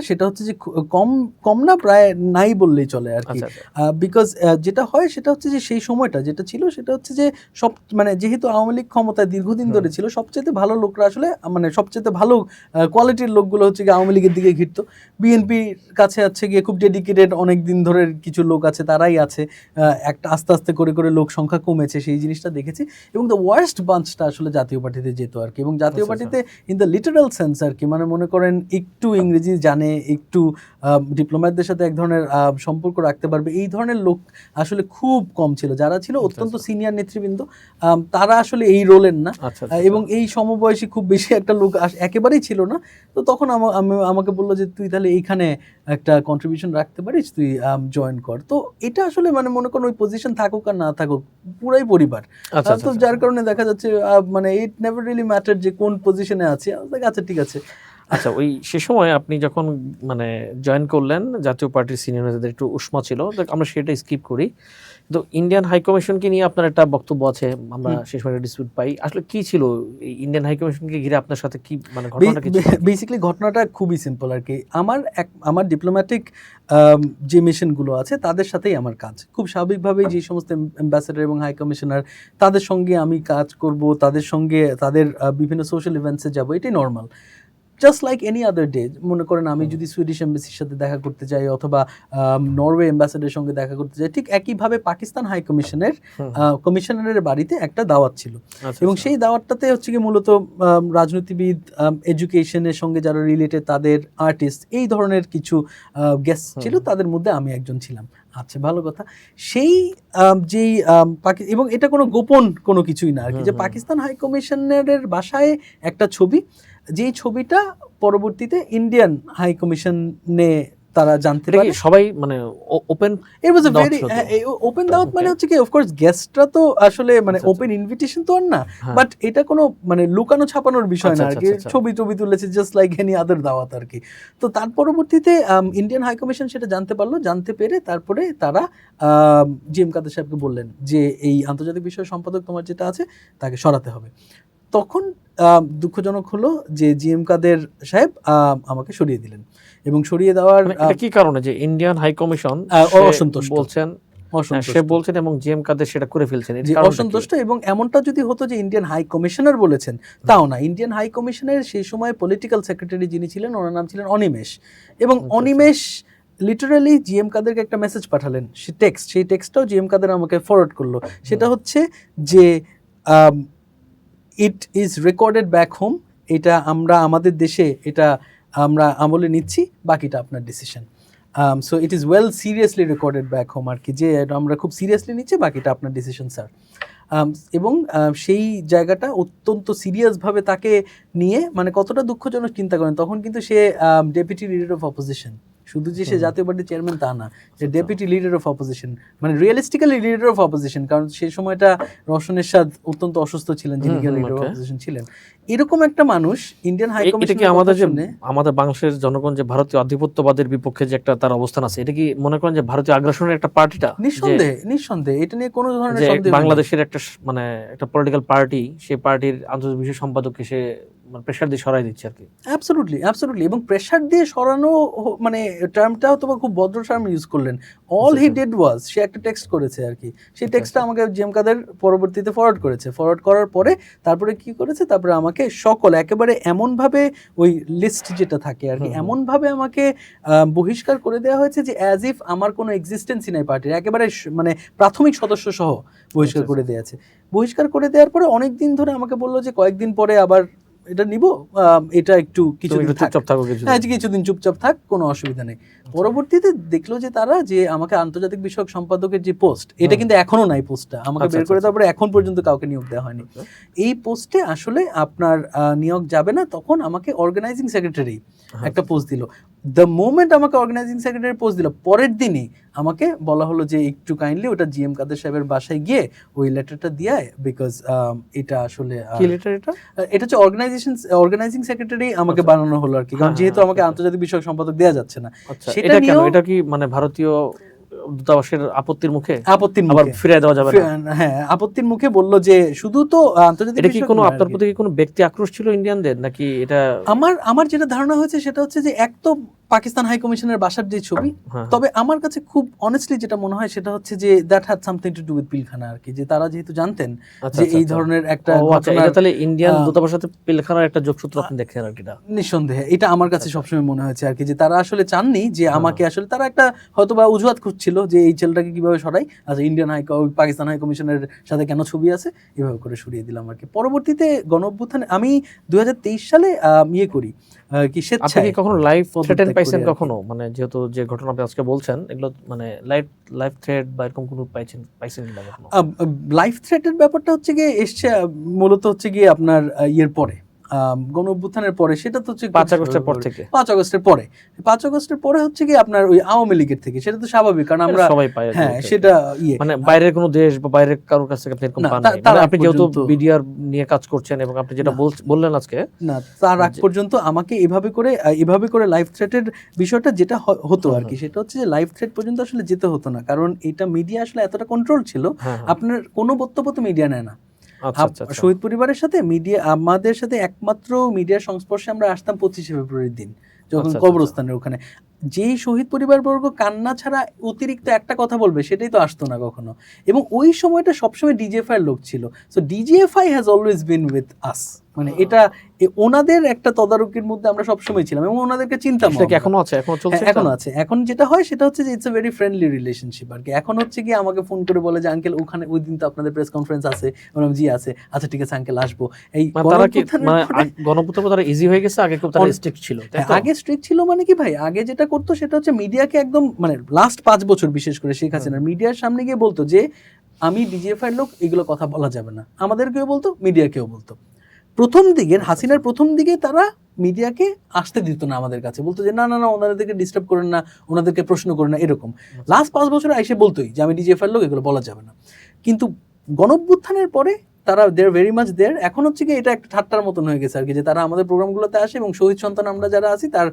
সেটা হচ্ছে যে কম কম না, প্রায় নাই বললেই চলে আর কি। আচ্ছা, আচ্ছা। বিকজ যেটা হয় সেটা হচ্ছে যে সেই সময়টা যেটা ছিল সেটা হচ্ছে যে সব মানে যেহেতু আওয়ামী লীগ ক্ষমতায় দীর্ঘদিন ধরে ছিল, সবচেয়ে ভালো লোকরা আসলে মানে সবচেয়ে ভালো কোয়ালিটির লোকগুলো হচ্ছে গিয়ে আওয়ামী লীগের দিকে ঘিরতো। বিএনপির কাছে আছে গিয়ে খুব ডেডিকেটেড অনেক দিন ধরে কিছু লোক আছে, তারাই আছে। একটা আস্তে আস্তে করে করে লোক সংখ্যা কমেছে, সেই জিনিসটা দেখেছি। এবং দ্য ওয়ার্স্ট বাঞ্চটা আসলে জাতীয় পার্টিতে যেত আর কি। এবং জাতীয় আচ্ছা, পার্টিতে ইন দ্য লিটারাল সেন্স আর কি, মানে মনে করেন একটু ইংরেজি জানে, একটু ডিপ্লোম্যাটদের সাথে এক ধরনের সম্পর্ক রাখতে পারবে, এই ধরনের লোক আসলে খুব কম ছিল। যারা ছিল অত্যন্ত সিনিয়র নেতৃবৃন্দ, তারা আসলে এই রোলের না। আচ্ছা, আচ্ছা, এবং এই সমবয়সী খুব বেশি একটা লোক একেবারেই ছিল না। তো তখন আমাকে বললো যে তুই তাহলে এইখানে একটা কন্ট্রিবিউশন রাখতে পারিস, তুই জয়েন কর। তো এটা আসলে মানে মনে করেন ওই পজিশন থাকুক আর না থাকুক, পুরাই পরিবার। আচ্ছা, তো যার কারণে দেখা যাচ্ছে মানে ইট নেভার রিয়েলি ম্যাটার যে কোন পজিশনে আছে। আচ্ছা ঠিক আছে। আচ্ছা, ওই সে সময় আপনি যখন মানে জয়েন করলেন, জাতীয় পার্টির সিনিয়র নেতাদের একটু উষ্মা ছিল, তো আমরা সেটা স্কিপ করি। তো ইন্ডিয়ান হাই কমিশনকে নিয়ে আপনার একটা বক্তব্য আছে, আমরা সেই সময় ডিসপিউট পাই। আসলে কি ছিল এই ইন্ডিয়ান হাই কমিশনকে ঘিরে আপনার সাথে কি মানে ঘটনাটা কি ছিল? বেসিক্যালি ঘটনাটা খুবই সিম্পল আর কি। আমার ডিপ্লোম্যাটিক যে মিশনগুলো আছে তাদের সাথেই আমার কাজ। খুব স্বাভাবিকভাবেই যে সমস্ত অ্যাম্বাসেডর এবং হাই কমিশনার, তাদের সঙ্গে আমি কাজ করব, তাদের সঙ্গে তাদের বিভিন্ন সোশ্যাল ইভেন্টসে যাব, এটাই normal. Just like any other day. মনে করেন আমি যদি সুইডিশ এম্বাসির সাথে দেখা করতে যাই অথবা নরওয়ে অ্যাম্বাসেডারের সঙ্গে দেখা করতে যাই, ঠিক একইভাবে পাকিস্তান হাই কমিশনারের বাড়িতে একটা দাওয়াত ছিল। আচ্ছা, এবং আচ্ছা। সেই দাওয়াতটাতে হচ্ছে কি মূলত রাজনীতিবিদ, এডুকেশনের সঙ্গে যারা রিলেটেড, তাদের আর্টিস্ট, এই ধরনের কিছু গেস্ট ছিল, তাদের মধ্যে আমি একজন ছিলাম। আচ্ছা, ভালো কথা। সেই যেই এবং এটা কোনো গোপন কোনো কিছুই না আর কি, যে পাকিস্তান হাই কমিশনারের বাসায় একটা ছবি, যেই ছবিটা পরবর্তীতে ইন্ডিয়ান হাই কমিশনে তারা জানতে এটা পারে। কি সবাই মানে ওপেন? ইট ওয়াজ আ দাওয়াত ভেরি ছিল তো? ওপেন দাওয়াত, মানে হচ্ছে কি অফকোর্স গেস্টরা তো আসলে মানে আচ্ছা, ওপেন ইনভিটেশন তো আর না, হ্যাঁ। বাট এটা কোনো মানে লুকানো ছাপানোর বিষয় না আচ্ছা, আর কি। আচ্ছা, আচ্ছা। ছবি তুলেছে জাস্ট লাইক এনি আদার দাওয়াত আর কি। তো তার পরবর্তীতে ইন্ডিয়ান হাই কমিশন সেটা জানতে পারলো, জানতে পেরে তারপরে তারা জিএম কাদের সাহেবকে বললেন যে এই আন্তর্জাতিক বিষয় সম্পাদক তোমার যেটা আছে তাকে সরাতে হবে। তখন দুঃখজনক হলো যে জিএম কাদের সাহেব আমাকে সরিয়ে দিলেন। এবং সরিয়ে দেওয়ার মানে এটা কি কারণে যে ইন্ডিয়ান হাই কমিশন অসন্তুষ্ট বলছেন, সে বলছেন এবং জিএম কাদের সেটা করে ফেলছেন, এর যে কারণটা কি? অসন্তুষ্ট। এবং এমনটা যদি হতো যে ইন্ডিয়ান হাই কমিশনার বলেছেন, তাও না। ইন্ডিয়ান হাই কমিশনের সেই সময় পলিটিক্যাল সেক্রেটারি যিনি ছিলেন, ওনার নাম ছিলেন অনিমেষ। এবং অনিমেষ লিটারালি জিএম কাদেরকে একটা মেসেজ পাঠালেন, সেই টেক্সটটাও জিএম কাদের আমাকে ফরওয়ার্ড করলো। সেটা হচ্ছে যে it is recorded back home, এটা আমরা আমাদের দেশে এটা আমরা আমলে নিচ্ছি, বাকিটা আপনার decision. So it is well seriously recorded back home আর কি, যে এটা আমরা খুব সিরিয়াসলি নিচ্ছি, বাকিটা আপনার ডিসিশন স্যার। এবং সেই জায়গাটা অত্যন্ত সিরিয়াসভাবে তাকে নিয়ে, মানে কতটা দুঃখজনক চিন্তা করেন, তখন কিন্তু সে ডেপুটি লিডার অফ অপোজিশন। শুধু যে সে জাতীয় পার্টির চেয়ারম্যান তা না, যে ডেপুটি লিডার অফ অপোজিশন, মানে রিয়েলিস্টিক্যালি লিডার অফ অপোজিশন, কারণ সেই সময়টা রওশন এরশাদ অত্যন্ত অসুস্থ ছিলেন, যিনি লিডার অফ অপোজিশন ছিলেন। এরকম একটা মানুষ ইন্ডিয়ান হাই কমিশন। এটা কি আমাদের বাংলাদেশের জনগণ যে ভারতীয় আধিপত্যবাদের বিপক্ষে যে একটা তার অবস্থান আছে, এটা কি মনে করেন যে ভারতীয় আগ্রাসনের একটা পার্টিটা? নিঃসন্দেহে এটা নিয়ে কোনো ধরনের সন্দেহ নেই। বাংলাদেশের একটা মানে একটা পলিটিক্যাল পার্টি, সেই পার্টির আন্তর্জাতিক বিষয় সম্পাদককে সে মানে প্রেশার দিয়ে সরাই দিচ্ছে আর কি। অ্যাবসলিউটলি এবং প্রেশার দিয়ে সরানো মানে টার্মটাও তো খুব ভদ্র টার্ম ইউজ করলেন। অল হি ডিড ওয়াজ সে একটা টেক্সট করেছে আর কি, সেই টেক্সটটা আমাকে জিএম কাদের পরবর্তীতে ফরওয়ার্ড করার পরে তারপরে কি করেছে, তারপরে আমাকে সকল একেবারে এমনভাবে ওই লিস্ট যেটা থাকে আর কি এমনভাবে আমাকে বহিষ্কার করে দেওয়া হয়েছে যে অ্যাজ ইফ আমার কোনো এক্সিস্টেন্সই নাই পার্টির, একেবারে মানে প্রাথমিক সদস্য সহ বহিষ্কার করে দিয়েছে। বহিষ্কার করে দেওয়ার পরে অনেক দিন ধরে আমাকে বললো যে কয়েকদিন পরে আবার এটা নিব, এটা একটু কিছুদিন চুপচাপ থাকো, কিছুদিন চুপচাপ থাক, কোনো অসুবিধা নেই। পরবর্তীতে দেখলো যে তারা যে আমাকে আন্তর্জাতিক বিষয়ক সম্পাদকের যে পোস্ট, এটা কিন্তু এখনো নাই পোস্টটা, আমাকে বের করে দেওয়ার পরে এখন পর্যন্ত কাউকে নিয়োগ দেওয়া হয়নি। এই পোস্টে আসলে আপনার নিয়োগ যাবে না, তখন আমাকে অর্গানাইজিং সেক্রেটারি একটা পোস্ট দিল। দ্য মোমেন্ট আমাকে অর্গানাইজিং সেক্রেটারি পোস্ট দিল, পরের দিনই আমাকে বলা হলো যে একটু কাইন্ডলি ওটা জিএম কাদের সাহেবের বাসায় গিয়ে ওই লেটারটা দিয়ে, বিকজ এটা আসলে কি লেটার এটা হচ্ছে অর্গানাইজিং সেক্রেটারি আমাকে বানানো হলো আর কি, কারণ যেহেতু আমাকে আন্তর্জাতিক বিষয়ক সম্পাদক দেওয়া যাচ্ছে না। সেটা কেন? এটা কি মানে ভারতীয় দূতাবাসের আপত্তির মুখে ফিরিয়ে দেওয়া যাবে না? হ্যাঁ, আপত্তির মুখে বললো যে শুধু তো আন্তর্জাতিক। এটা কি কোনো আপনার প্রতি কি কোনো ব্যক্তি আক্রোশ ছিল ইন্ডিয়ানদের, নাকি এটা? আমার যেটা ধারণা হয়েছে সেটা হচ্ছে যে এক তো পাকিস্তান হাই কমিশনের বাসার যে ছবি, তবে আমার কাছে খুব অনেস্টলি যেটা মনে হয় সেটা হচ্ছে যে that had something to do with Pilkhana আর কি, যে তারা যেহেতু জানতেন যে এই ধরনের একটা ঘটনা, এটা তাহলে ইন্ডিয়ান দূতাবাসের সাথে পিলখানার একটা যোগসূত্র আপনি দেখেন আর কি। নিঃসন্দেহে এটা আমার কাছে সবসময় মনে হয়েছে আর কি, যে তারা আসলে চাননি যে আমাকে, আসলে তারা একটা হয়তো বা অজুহাত খুঁজছিল যে এই ছেলেটাকে কিভাবে সরাই, আচ্ছা ইন্ডিয়ান পাকিস্তান হাই কমিশনের সাথে কেন ছবি আছে, এভাবে করে সরিয়ে দিলাম আর কি। পরবর্তীতে গণঅভ্যুত্থানে আমি 2023 সালে ইয়ে করি কি, স্বেচ্ছায় কখনো লাইফ থ্রেটেন পাইছেন কখনো? মানে যেহেতু যে ঘটনা আপনি আজকে বলছেন এগুলো মানে লাইফ থ্রেট বা এরকম কোনো পাইছেন কিনা কখনো? লাইফ থ্রেটের ব্যাপারটা হচ্ছে গিয়ে এসছে মূলত হচ্ছে গিয়ে আপনার ইয়ের পরে, গণ অভ্যুত্থানের পরে, সেটা তো হচ্ছে 5 আগস্টের পর থেকে। 5 আগস্টের পরে হচ্ছে কি আপনার ওই আওয়ামী লীগের থেকে, সেটা তো স্বাভাবিক, কারণ আমরা সবাই পাই। হ্যাঁ, সেটা মানে বাইরের কোনো দেশ বা বাইরের কারোর কাছ থেকে আপনি এরকম পান না। মানে আপনি যেহেতু বিডিআর নিয়ে কাজ করছেন এবং আপনি যেটা বললেন আজকে, না তার আগ পর্যন্ত আমাকে এভাবে করে লাইফ থ্রেটের বিষয়টা যেটা হতো আর কি, সেটা হচ্ছে যে লাইফ থ্রেট পর্যন্ত আসলে যেতে হতো না, কারণ এটা মিডিয়া আসলে এতটা কন্ট্রোল ছিল, আপনার কোনো বক্তব্য তো মিডিয়া নেয় না। শহীদ পরিবারের সাথে আমাদের সাথে একমাত্র মিডিয়ার সংস্পর্শে আমরা আসতাম 25 ফেব্রুয়ারির দিন, যখন কবরস্থানের ওখানে যেই শহীদ পরিবারবর্গ কান্না ছাড়া অতিরিক্ত একটা কথা বলবে সেটাই তো আসতো না কখনো। এবং ওই সময়টা সবসময় ডিজিএফআই এর লোক ছিল, so DGFI has always been with us, মানে এটা ওনাদের একটা তদারকির মধ্যে আমরা সবসময় ছিলাম এবং ওনাদেরকে চিন্তাম। এখনো আছে, এখনো আছে। এখন যেটা হয় সেটা হচ্ছে যে it's a very friendly relationship আর কি। এখন হচ্ছে কি আমাকে ফোন করে বলে যে আঙ্কেল ওখানে ওই দিন তো আপনাদের প্রেস কনফারেন্স আছে, বললাম জি আছে, আচ্ছা ঠিক আছে আঙ্কেল আসবো। এই গণঅভ্যুত্থান তারা ইজি হয়ে গেছে, আগে খুব তারা স্ট্রিক্ট ছিল। আগে স্ট্রিক্ট ছিল মানে কি ভাই, আগে যেটা করতো সেটা হচ্ছে মিডিয়াকে একদম মানে লাস্ট 5 বছর বিশেষ করে শেখ হাসিনা মিডিয়ার সামনে গিয়ে বলতো যে আমি ডিজিএফআই লোক, এগুলো কথা বলা যাবে না, আমাদেরকেও বলতো মিডিয়াকেও বলতো। হাসিনার প্রথম দিকে তারা মিডিয়াকে আসতে দিত না আমাদের কাছে, বলতো যে না না না ওনাদেরকে ডিস্টার্ব করেন না, ওনাদেরকে প্রশ্ন করেন না, এরকম। লাস্ট 5 বছরে এসে বলতোই যে আমি ডিজিএফআই লোক, এগুলো বলা যাবে না। কিন্তু গণঅভ্যুত্থানের পরে তারা দেয়ার ভেরি মাচ দেয়ার। এখন হচ্ছে কি এটা একটা ঠাট্টার মতন হয়ে গেছে আর কি, যে তারা আমাদের প্রোগ্রামগুলোতে আসে এবং শহীদ সন্তান আমরা যারা আছি তার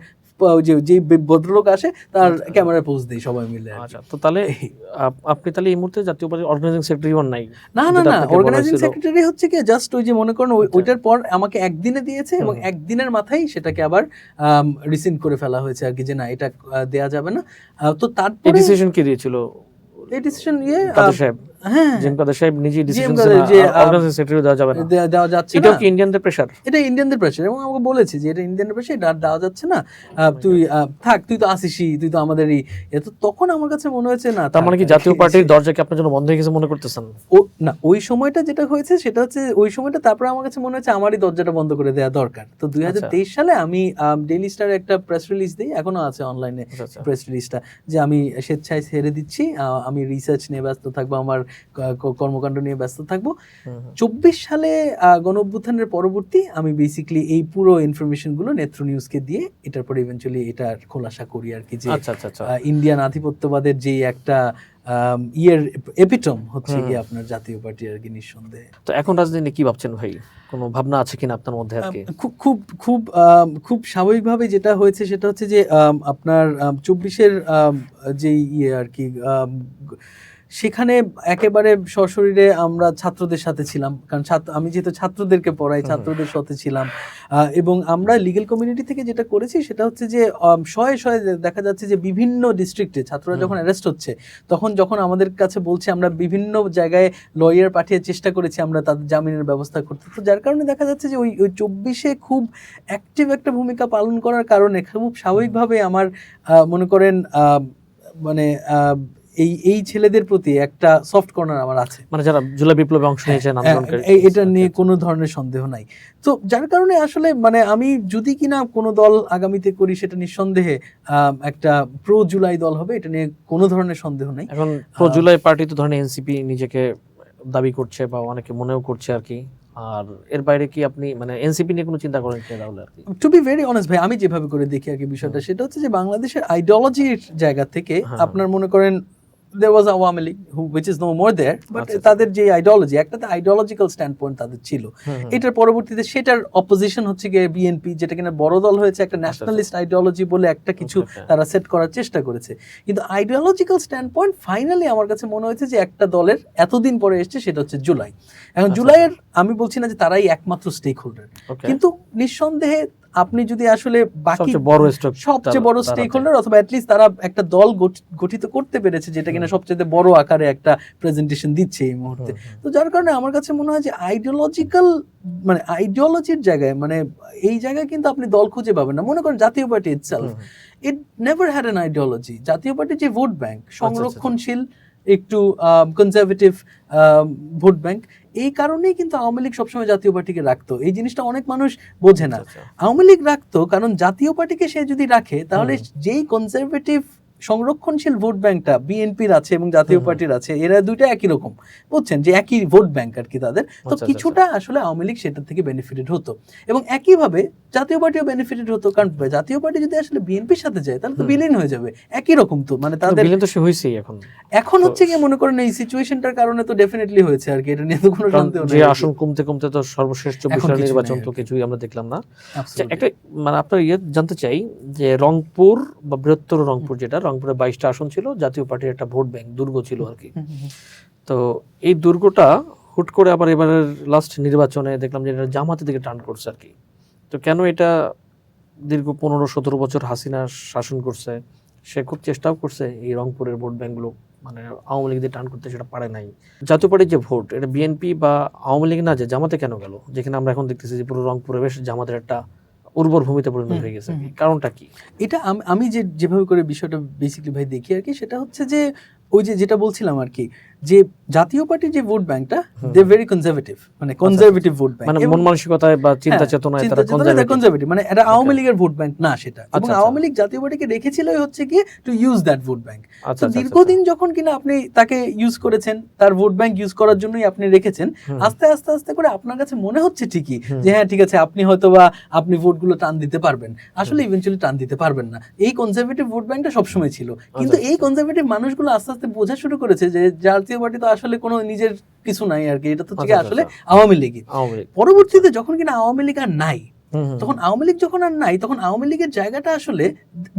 যে ভদ্রলোক আসে তার ক্যামেরায় পোজ দেই সবাই মিলে। আচ্ছা, তো তাহলে আপনি তাহলে এই মুহূর্তে জাতীয় পার্টির অর্গানাইজিং সেক্রেটারি নাই? না না না, অর্গানাইজিং সেক্রেটারি হচ্ছে কি জাস্ট ওই যে মনে করেন ওইটার পর আমাকে একদিনে দিয়েছে এবং একদিনের মাথায় সেটাকে আবার রিসিন্ড করে ফেলা হয়েছে আর কি, যে না এটা দেয়া যাবে না। তো তারপরে ডিসিশন কি দিয়েছিল? এই ডিসিশন সাহেব, হ্যাঁ জিএম কাদের সাহেব নিজেই ডিসিশন যে অর্গানাইজিং সেক্রেটারি দেওয়া যাবে না, দেওয়া যাচ্ছে না। এটা কি ইন্ডিয়ানদের প্রেসার? এটা ইন্ডিয়ানদের প্রেসার, এবং আমাকে বলেছে যে এটা ইন্ডিয়ানদের প্রেসার, এটা দেওয়া যাচ্ছে না, তুই থাক, তুই তো আসিসই, তুই তো আমাদেরই। তো তখন আমার কাছে মনে হয়েছে না, তার মানে কি জাতীয় পার্টির দরজা কি আপনার জন্য বন্ধ হয়ে গেছে মনে করতেছেন? না, ওই সময়টা যেটা হয়েছে সেটা হচ্ছে ওই সময়টা তারপরে আমার কাছে মনে হচ্ছে আমারই দরজাটা বন্ধ করে দেওয়া দরকার। তো 2023 সালে আমি ডেইলি স্টারে একটা প্রেস রিলিজ দিই, এখনো আছে অনলাইনে প্রেস রিলিজটা, যে আমি স্বেচ্ছায় ছেড়ে দিচ্ছি, আমি রিসার্চ নিয়ে ব্যস্ত থাকবো, আমার কর্মকাণ্ড নিয়ে ব্যস্ত থাকবো। 24 সালে গণঅভ্যুত্থানের পরবর্তী আমি বেসিক্যালি এই পুরো ইনফরমেশন গুলো নেত্র নিউজকে দিয়ে এটার পরে ইভেন্চুয়ালি এটার খোলাসা করি আর কি, যে ইন্ডিয়ান আধিপত্যবাদের যে একটা ইয়ের এপিটম হচ্ছে কি আপনার জাতীয় পার্টি আর কি, নিঃসন্দেহে। তো এখন রাজনীতি কি ভাবছেন ভাই? কোনো ভাবনা আছে কিনা আপনার মধ্যে? আর কি খুব স্বাভাবিকভাবে যেটা হয়েছে সেটা হচ্ছে যে আপনার 24-এর যে ইয়ে আর কি সেখানে একেবারে সশরীরে আমরা ছাত্রদের সাথে ছিলাম, কারণ আমি যেহেতু ছাত্রদেরকে পড়াই, ছাত্রদের সাথে ছিলাম। এবং আমরা লিগ্যাল কমিউনিটি থেকে যেটা করেছি সেটা হচ্ছে যে শয়ে শয়ে দেখা যাচ্ছে যে বিভিন্ন ডিস্ট্রিক্টে ছাত্ররা যখন অ্যারেস্ট হচ্ছে, যখন আমাদের কাছে বলছে, আমরা বিভিন্ন জায়গায় লয়ার পাঠিয়ে চেষ্টা করেছি আমরা তাদের জামিনের ব্যবস্থা করতে। তো যার কারণে দেখা যাচ্ছে যে ওই 24-এ খুব অ্যাক্টিভ একটা ভূমিকা পালন করার কারণে খুব স্বাভাবিকভাবে আমার মনে করেন মানে এই ছেলেদের প্রতি একটা সফট কর্নার আমার আছে, মানে যারা জুলাই বিপ্লবে অংশ নিয়েছেন আন্দোলনকারী, এটা নিয়ে কোনো ধরনের সন্দেহ নাই। তো যার কারণে আসলে মানে আমি যদি কিনা কোনো দল আগামীতে করি, সেটা নিঃসন্দেহে একটা প্রো জুলাই দল হবে, এটা নিয়ে কোনো ধরনের সন্দেহ নাই। এখন প্রো জুলাই পার্টি তো ধরেন এনসিপি নিজেকে দাবি করছে বা অনেকে মনেও করছে আর কি, আর এর বাইরে কি আপনি মানে এনসিপি নিয়ে কোনো চিন্তা করেন কিনা তাহলে আর কি? টু বি ভেরি অনেস্ট ভাই, আমি যেভাবে করে দেখি আর কি বিষয়টা, সেটা হচ্ছে যে বাংলাদেশের আইডিওলজির জায়গা থেকে আপনার মনে করেন there was Awami League which is no more there, but তাদের যে আইডিওলজি, একটা আইডিওলজিক্যাল স্ট্যান্ড পয়েন্ট তাদের ছিল, এটার পরবর্তীতে সেটার অপোজিশন হচ্ছে গিয়ে বিএনপি, যেটা কিনা বড় দল হয়েছে, একটা ন্যাশনালিস্ট আইডিওলজি বলে একটা কিছু তারা সেট করার চেষ্টা করেছে। কিন্তু আইডিওলজিক্যাল স্ট্যান্ড পয়েন্ট ফাইনালি আমার কাছে মনে হয়েছে যে একটা দলের এতদিন পরে এসছে, সেটা হচ্ছে জুলাই। এখন জুলাইয়ের আমি বলছি না যে তারাই একমাত্র স্টেক হোল্ডার, কিন্তু নিঃসন্দেহে আপনি যদি আসলে বাকি সবচেয়ে বড় স্টেক হোল্ডার, অথবা অ্যাটলিস্ট তারা একটা দল গঠিত করতে পেরেছে, যেটা কিনা সবচেয়ে বড় আকারে একটা প্রেজেন্টেশন দিচ্ছে এই মুহূর্তে। তো যার কারণে আমার কাছে মনে হয় যে মানে আইডিওলজির জায়গায়, মানে এই জায়গায় কিন্তু আপনি দল খুঁজে পাবেন না। মনে করেন জাতীয় party itself, it never had an ideology. জাতীয় পার্টির যে ভোট ব্যাংক, সংরক্ষণশীল, একটু কনজারভেটিভ ভোট ব্যাংক, এই কারণেই কিন্তু আওয়ামী লীগ সবসময় জাতীয় পার্টিকে রাখতো। এই জিনিসটা অনেক মানুষ বোঝে না। আওয়ামী লীগ রাখতো কারণ জাতীয় পার্টিকে সে যদি রাখে, তাহলে যেই কনজারভেটিভ সংরক্ষণশীল ভোট ব্যাংকটা বিএনপির আছে এবং জাতীয় পার্টির আছে, এরা দুইটা একই রকম, বুঝছেন, যে একই ভোট ব্যাংক আর কি তাদের। তো কিছুটা আসলে আওয়ামী লীগ সেটার থেকে বেনিফিটেড হতো, এবং একইভাবে জাতীয় পার্টিও বেনিফিটেড হতো, কারণ জাতীয় পার্টি যদি আসলে বিএনপির সাথে যায় তাহলে তো বিলীন হয়ে যাবে, একই রকম। তো মানে তাদের বিলীন তো হইছেই এখন হচ্ছে কি মনে করেন এই সিচুয়েশনটার কারণে তো ডেফিনেটলি হয়েছে আর কি, এটা নিয়ে তো কোনো সন্দেহ নেই। যে আসন কমতে কমতে তো সর্বশেষ 24 সালের নির্বাচন তো কিছুই আমরা দেখলাম না। একটা মানে আপনার জানতে চাই যে রংপুর বা বৃহত্তর রংপুর, যেটা রংপুরে 22টা আসন ছিল, জাতীয় পার্টির একটা ভোট ব্যাংক দুর্গ ছিল আর কি। তো এই দুর্গটা হুট করে আবার এবারের লাস্ট নির্বাচনে দেখলাম যে এটা জামাতের দিকে টার্ন করছে আর কি। তো কেন এটা? দীর্ঘ 15-17 বছর হাসিনা শাসন করছে, সে খুব চেষ্টাও করছে এই রংপুরের ভোট ব্যাংকগুলো মানে আওয়ামী লীগ দিয়ে টার্ন করতে, সেটা পারে নাই। জাতীয় পার্টির যে ভোট, এটা বিএনপি বা আওয়ামী লীগ না যে জামাতে কেন গেল, যেখানে আমরা এখন দেখতেছি যে পুরো রংপুরে বেশ জামাতের একটা উর্বর ভূমিতে পরিণত হয়ে গেছে, কারণটা কি? এটা আমি যেভাবে করে বিষয়টা বেসিক্যালি ভাই দেখি আর কি, সেটা হচ্ছে যে ওই যেটা বলছিলাম আর কি, যে জাতীয় পার্টির যে ভোট ব্যাংকটা, দে ভেরি কনজারভেটিভ, মানে কনজারভেটিভ ভোট ব্যাংক, মানে মন মানসিকতায় বা চিন্তা চেতনায় তারা কনজারভেটিভ, মানে এটা আওয়ামী লীগের ভোট ব্যাংক না সেটা। এবং আওয়ামী লীগ জাতীয় পার্টিকে রেখেছিলই হচ্ছে কি to use that vote bank. তো দীর্ঘদিন যখন কিনা আপনি তাকে ইউজ করেছেন, তার ভোট ব্যাংক ইউজ করার জন্যই আপনি রেখেছেন, আস্তে আস্তে আস্তে করে আপনার কাছে মনে হচ্ছে ঠিকই যে হ্যাঁ ঠিক আছে, আপনি হয়তোবা আপনি ভোটগুলো টান দিতে পারবেন, আসলে ইভেন্চুয়ালি টান দিতে পারবেন না। এই কনজারভেটিভ ভোট ব্যাংকটা সবসময় ছিল, কিন্তু এই কনজারভেটিভ মানুষগুলো আস্তে আস্তে বোঝা শুরু করেছে যে জাতীয় পার্টি তো আসলে কোনো নিজের কিছু নাই আর কি, এটা তো ঠিক আসলে আওয়ামী লীগই। পরবর্তীতে যখন কিনা আওয়ামী লীগ আর নাই, তখন আওয়ামী লীগ যখন আর নাই, তখন আওয়ামী লীগের জায়গাটা আসলে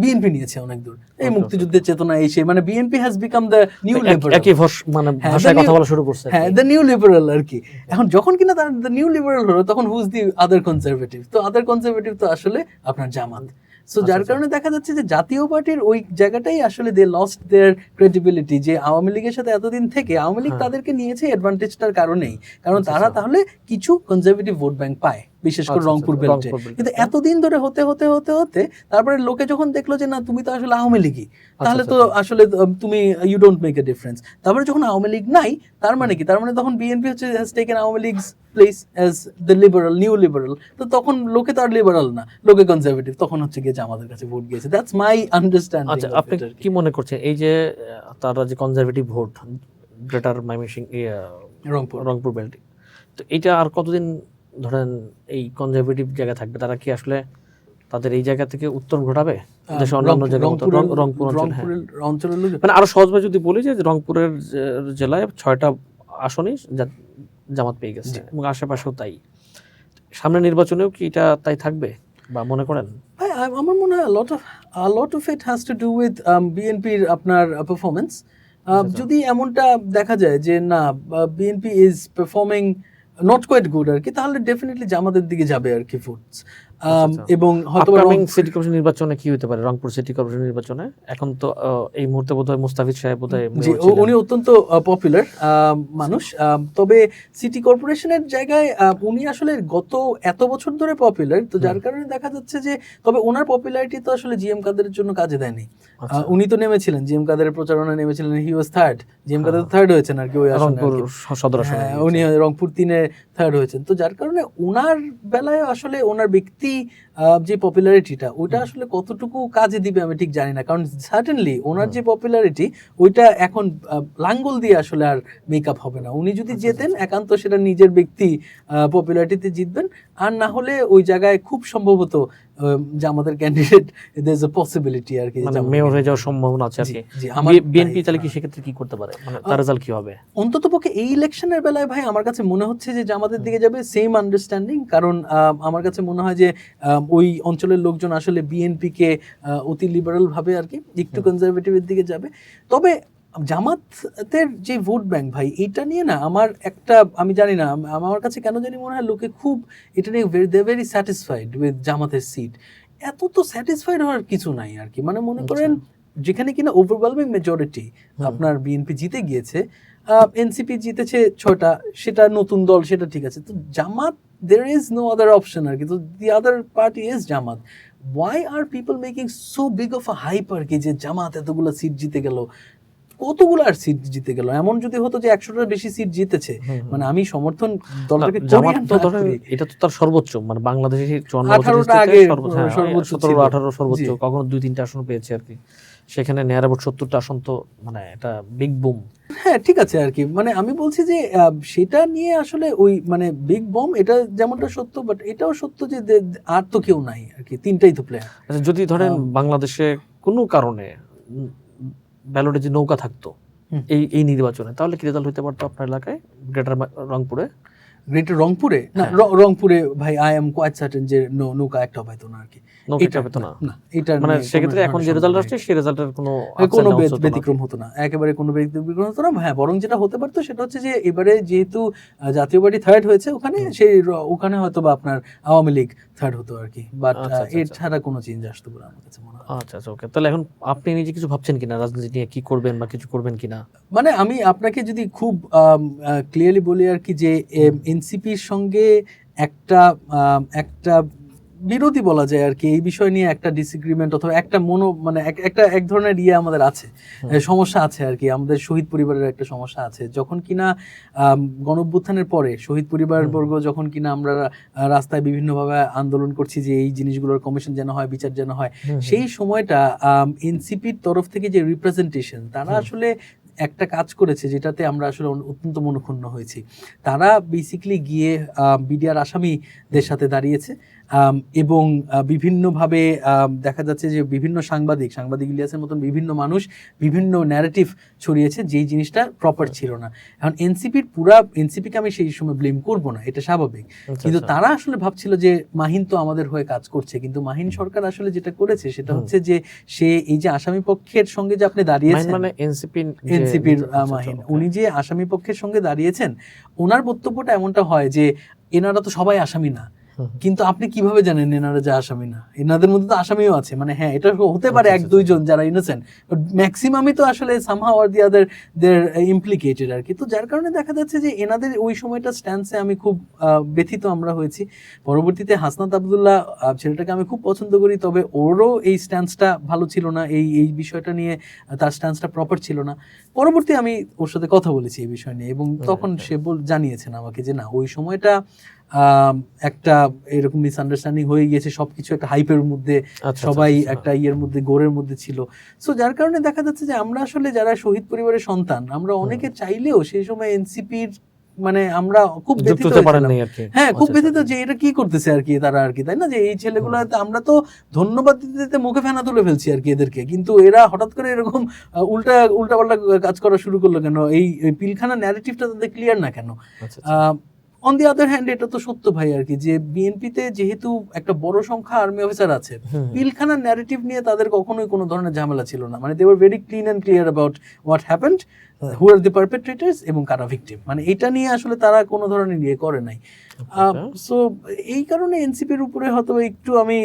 বিএনপি নিয়েছে অনেক দূর। এই মুক্তিযুদ্ধের চেতনা এসে মানে BNP has become the new liberal, একই মানে ভাষায় কথা বলা শুরু করছে, হ্যাঁ দ্য নিউ লিবারাল আর কি। এখন যখন কিনা তার দ্য নিউ লিবারাল হলো, তখন হুজ দি আদার কনজারভেটিভ? তো আদার কনজারভেটিভ তো আসলে আপনার জামাত। সো যার কারণে দেখা যাচ্ছে যে জাতীয় পার্টির ওই জায়গাটাই আসলে দে লস্ট দেয়ার ক্রেডিবিলিটি, যে আওয়ামী লীগের সাথে এতদিন থেকে আওয়ামী লীগ তাদেরকে নিয়েছে অ্যাডভান্টেজটার কারণেই, কারণ তারা তাহলে কিছু কনজারভেটিভ ভোট ব্যাংক পায়, বিশেষ করে রংপুর বেল্টে। কিন্তু এতদিন ধরে হতে হতে হতে হতে তারপরে লোকে যখন দেখলো যে না তুমি তো আসলে আওয়ামী লীগই, তাহলে তো আসলে তুমি you don't make a difference. তারপরে যখন আওয়ামী লীগ নাই, তার মানে কি, তার মানে তখন বিএনপি হচ্ছে has taken Awami League's place as the liberal, new liberal. তো তখন লোকে তো আর লিবারাল না, লোকে কনজারভেটিভ, তখন হচ্ছে গিয়ে আমাদের কাছে ভোট গিয়েছে। That's my understanding. আচ্ছা, আপনি কি মনে করছেন এই যে তারা যে conservative vote greater Mymensingh Rangpur belt, তো এটা আর কতদিন ধরেন এই কনজারভেটিভ জায়গা থাকবে? তারা কি আসলে তাদের এই জায়গা থেকে উত্তর ঘটাবে দেশের অন্যান্য জায়গা মতো? রংপুর অঞ্চলের মানে আরো সহজভাবে যদি বলি যে রংপুরের জেলায় 6টা আসনই জামাত পেয়ে গেছে এবং আশেপাশেও তাই। সামনে নির্বাচনেও কি এটা তাই থাকবে বা মনে করেন? আমার মনে হয় a lot of it has to do with বিএনপির আপনার পারফরমেন্স। যদি এমনটা দেখা যায় যে না BNP is performing not quite good আর কি, তাহলে ডেফিনেটলি জামাতের দিকে যাবে আর কি ভোটস। এবং হয়তো সিটি কর্পোরেশন নির্বাচনে কি হতে পারে, রংপুর সিটি কর্পোরেশন নির্বাচনে এখন তো এই মুহূর্তে বোধহয় মুস্তাফিজ সাহেব বোধহয় উনি অত্যন্ত পপুলার মানুষ, তবে সিটি কর্পোরেশনের জায়গায় উনি আসলে গত এত বছর ধরে পপুলার, তো যার কারণে দেখা যাচ্ছে যে, তবে ওনার পপুলারিটি তো আসলে জিএম কাদেরের জন্য কাজে দেয়নি। উনি তো নেমেছিলেন জিএম কাদেরের প্রচারণা নেমেছিলেন, হি ওয়াজ থার্ড, জিএম কাদের থার্ড হয়েছেন আর কি ওই আসনে, উনি রংপুর 3-এ থার্ড হয়েছেন। তো যার কারণে ওনার বেলায় আসলে ওনার ব্যক্তি যে পপুলারিটিটা ওইটা আসলে কতটুকু কাজে দিবে আমি ঠিক জানি না, কারণ সার্টেনলি ওনার যে পপুলারিটি ওইটা এখন লাঙ্গল দিয়ে আসলে আর মেকআপ হবে না। উনি যদি জেতেন একান্ত সেটা নিজের ব্যক্তি পপুলারিটিতে জিতবেন, আর না হলে ওই জায়গায় খুব সম্ভবত যে আমাদের candidate there is a possibility আর কি, মানে মেয়র হয়ে যাওয়ার সম্ভাবনা আছে আর কি। বিএনপি তাহলে কি সেক্ষেত্রে কি করতে পারে, মানে তার রেজাল্ট কি হবে? অন্ততপক্ষে এই ইলেকশনের বেলায় ভাই আমার কাছে মনে হচ্ছে যে জামাতের দিকে যাবে, সেম আন্ডারস্ট্যান্ডিং, কারণ আমার কাছে মনে হয় যে ওই অঞ্চলের লোকজন আসলে বিএনপি কে অতি লিবারাল ভাবে আর কি, একটু কনজারভেটিভের দিকে যাবে। তবে জামাতের যে ভোট ব্যাংক ভাই, এটা নিয়ে না আমার একটা, আমি জানি না, আমার কাছে কেন জানি মনে হয় লোকে খুব এটা নিয়ে ভেরি স্যাটিসফাইড উইথ জামাতের সিট। এত তো স্যাটিসফাইড হওয়ার কিছু নাই আর কি, মানে মনে করেন যেখানে কিনা ওভারওয়েলমিং মেজরিটি আপনার বিএনপি জিতে গিয়েছে, এনসিপি জিতেছে 6টা, সেটা নতুন দল, সেটা ঠিক আছে, তো জামাত there is no other option আর কি, তো the other party is Jamaat. why are people making so big of a hype আর কি যে জামাত এতগুলো সিট জিতে গেল, কতগুলো আর সিট জিতে গেল? এমন যদি হতো যে 100টার বেশি সিট জিতেছে, মানে আমি সমর্থন দলটাকে জামাত তো ধরেন এটা তো তার সর্বোচ্চ, মানে বাংলাদেশের 18টা আগে সর্বোচ্চ 17-18 সর্বোচ্চ, কখনো 2-3টা আসন পেয়েছে আর কি, সেখানে নেয়ার আবার 70টা আসন, তো মানে এটা বিগ বুম। হ্যাঁ ঠিক আছে আর কি, মানে আমি বলছি যে সেটা নিয়ে আসলে ওই মানে বিগ বম এটা যেমনটা সত্য, বাট এটাও সত্য যে আর তো কেউ নাই আর কি, 3টাই তো প্লেয়ার। আচ্ছা, যদি ধরেন বাংলাদেশে কোনো কারণে ব্যালটে যে নৌকা থাকতো এই নির্বাচনে, তাহলে কি রেজাল্ট হতে পারতো আপনার এলাকায়, গ্রেটার রংপুরে? গ্রেটার রংপুরে না, রংপুরে ভাই আই এম কোয়াইট সার্টেন যে নৌকা একটা পাইতো না আর কি, নৌকা পেতো না, এটা মানে সেক্ষেত্রে এখন যে রেজাল্ট আসছে সেই রেজাল্টের কোনো ব্যতিক্রম হতো না, একেবারে কোনো ব্যতিক্রম হতো না। হ্যাঁ, বরং যেটা হতে পারতো সেটা হচ্ছে যে এবারে যেহেতু জাতীয় পার্টি থার্ড হয়েছে ওখানে, সেই ওখানে হয়তো বা আপনার আওয়ামী লীগ থার্ড হতো আর কি, বাট এর ছাড়া কোনো চেঞ্জ আসতো বলে আমার কাছে মনে হয়। আচ্ছা আচ্ছা, ওকে। তাহলে এখন আপনি নিজে কিছু ভাবছেন কিনা রাজনীতি নিয়ে, কি করবেন বা কিছু করবেন কিনা? মানে আমি আপনাকে যদি খুব ক্লিয়ারলি বলি আর কি, যে এনসিপির সঙ্গে একটা বিরোধী বলা যায় আর কি, এই বিষয় নিয়ে একটা ডিসএগ্রিমেন্ট অথবা একটা মানে এক ধরনের আমাদের আছে, সমস্যা আছে আর কি, আমাদের শহীদ পরিবারের একটা সমস্যা আছে। যখন কিনা গণঅভ্যুত্থানের পরে শহীদ পরিবারবর্গ যখন কিনা আমরা রাস্তায় বিভিন্নভাবে আন্দোলন করছি যে এই জিনিসগুলোর কমিশন যেন হয়, বিচার যেন হয়, সেই সময়টা এনসিপির তরফ থেকে যে রিপ্রেজেন্টেশন, তারা আসলে একটা কাজ করেছে যেটাতে আমরা আসলে অত্যন্ত মনক্ষুণ্ণ হয়েছি। তারা বেসিক্যালি গিয়ে বিডিআর আসামিদের সাথে দাঁড়িয়েছে এবং বিভিন্নভাবে দেখা যাচ্ছে যে বিভিন্ন সাংবাদিক ইলিয়াসের মতন বিভিন্ন মানুষ বিভিন্ন ন্যারেটিভ ছড়িয়েছে, যেই জিনিসটা প্রপার ছিল না। এখন এনসিপিকে আমি সেই সময় ব্লেম করব না, এটা স্বাভাবিক, কিন্তু তারা আসলে ভাবছিল যে মাহিন তো আমাদের হয়ে কাজ করছে, কিন্তু মাহিন সরকার আসলে যেটা করেছে সেটা হচ্ছে যে সে এই যে আসামি পক্ষের সঙ্গে যে আপনি দাঁড়িয়েছেন, মানে এনসিপির মাহিন, উনি যে আসামি পক্ষের সঙ্গে দাঁড়িয়েছেন, ওনার বক্তব্যটা এমনটা হয় যে এনারা তো সবাই আসামি না, কিন্তু আপনি কিভাবে জানেন এনারা যে আসামি না? এনাদের মধ্যে তো আসামিও আছে, মানে হ্যাঁ এটা হতে পারে 1-2 জন যারা ইনোসেন্ট, বাট ম্যাক্সিমামই তো আসলে somehow or the other they're implicated আর কি। তো যার কারণে দেখা যাচ্ছে যে এনাদের ওই সময়টা স্ট্যান্সে আমি খুব ব্যথিত আমরা হয়েছি। পরবর্তীতে হাসনাত আব্দুল্লাহ ছেলেটাকে আমি খুব পছন্দ করি, তবে ওরও এই স্ট্যান্সটা ভালো ছিল না, এই বিষয়টা নিয়ে তার স্ট্যান্সটা প্রপার ছিল না। পরবর্তী আমি ওর সাথে কথা বলেছি এই বিষয় নিয়ে, এবং তখন সে জানিয়েছেন আমাকে যে না, ওই সময়টা একটা এরকম মিসআন্ডারস্ট্যান্ডিং হয়ে গিয়েছে, সবকিছু একটা হাইপের মধ্যে, সবাই একটা মধ্যে গোরের মধ্যে ছিল। সো যার কারণে দেখা যাচ্ছে যে আমরা আসলে যারা শহীদ পরিবারের সন্তান, আমরা অনেকে চাইলেও সেই সময় এনসিপির মানে আমরা খুব ব্যথিত, হ্যাঁ খুব ব্যথিত যে এটা কি করতেছে আর কি তারা আর কি, তাই না, যে এই ছেলেগুলো আমরা তো ধন্যবাদ দিতে মুখে ফেনা তুলে ফেলছি আর কি এদেরকে, কিন্তু এরা হঠাৎ করে এরকম উল্টা পাল্টা কাজ করা শুরু করলো কেন? এই পিলখানা ন্যারেটিভটা তাদের ক্লিয়ার না কেন? অন দি আদার হ্যান্ড এটা তো সত্য ভাই আর কি, যে বিএনপিতে যেহেতু একটা বড় সংখ্যা আর্মি অফিসার আছে, পিলখানার ন্যারেটিভ নিয়ে তাদের কখনোই কোনো ধরনের ঝামেলা ছিল না। মানে they were very clean and clear about what happened, who are the perpetrators এবং কারা ভিকটিম, মানে এটা নিয়ে আসলে তারা কোনো ধরনের ইয়ে করে নাই। সো এই কারণে এনসিপির উপরে হয়তো একটু আমি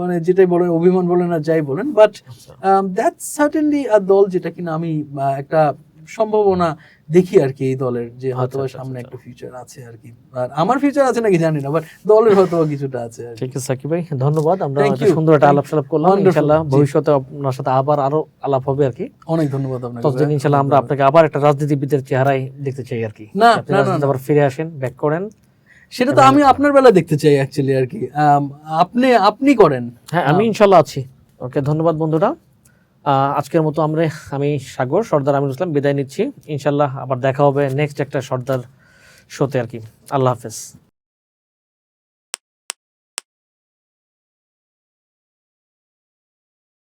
মানে যেটাই বলেন অভিমান বলেন আর যাই বলেন, বাট দ্যাটস সার্টেনলি আ দল যেটা কিনা আমি একটা সম্ভাবনা দেখি আর কি এই দলের, যে হয়তো সামনে একটা ফিউচার আছে আর কি। আর আমার ফিউচার আছে নাকি জানি না, বাট দলের হয়তো কিছুটা আছে আর কি। ঠিক আছে সাকিব ভাই, ধন্যবাদ। আমরা Thank you. সুন্দর একটা আলাপ সালাপ করলাম, Wonderful. ইনশাআল্লাহ জি। ভবিষ্যতে আপনার সাথে আবার আরো আলাপ হবে আর কি। অনেক ধন্যবাদ আপনাকে ততদিন ভাইয়া। ইনশাআল্লাহ আমরা আপনাকে আবার একটা রাজনীতিবিদের চেহারায় দেখতে চাই আর কি। না, আপনি না, না, রাজনীতিতে না। আবার ফিরে আসেন, ব্যাক করেন। সেটা তো আমি আপনার বেলা দেখতে চাই অ্যাকচুয়ালি আর কি। আপনি করেন। হ্যাঁ, আমি ইনশাআল্লাহ আছি। ওকে, ধন্যবাদ বন্ধুরা। আজকের মতো আমি সাগর সর্দার আমিনুল ইসলাম বিদায় নিচ্ছি। ইনশাআল্লাহ আবার দেখা হবে নেক্সট একটা সর্দার শোতে আর কি। আল্লাহ হাফেজ।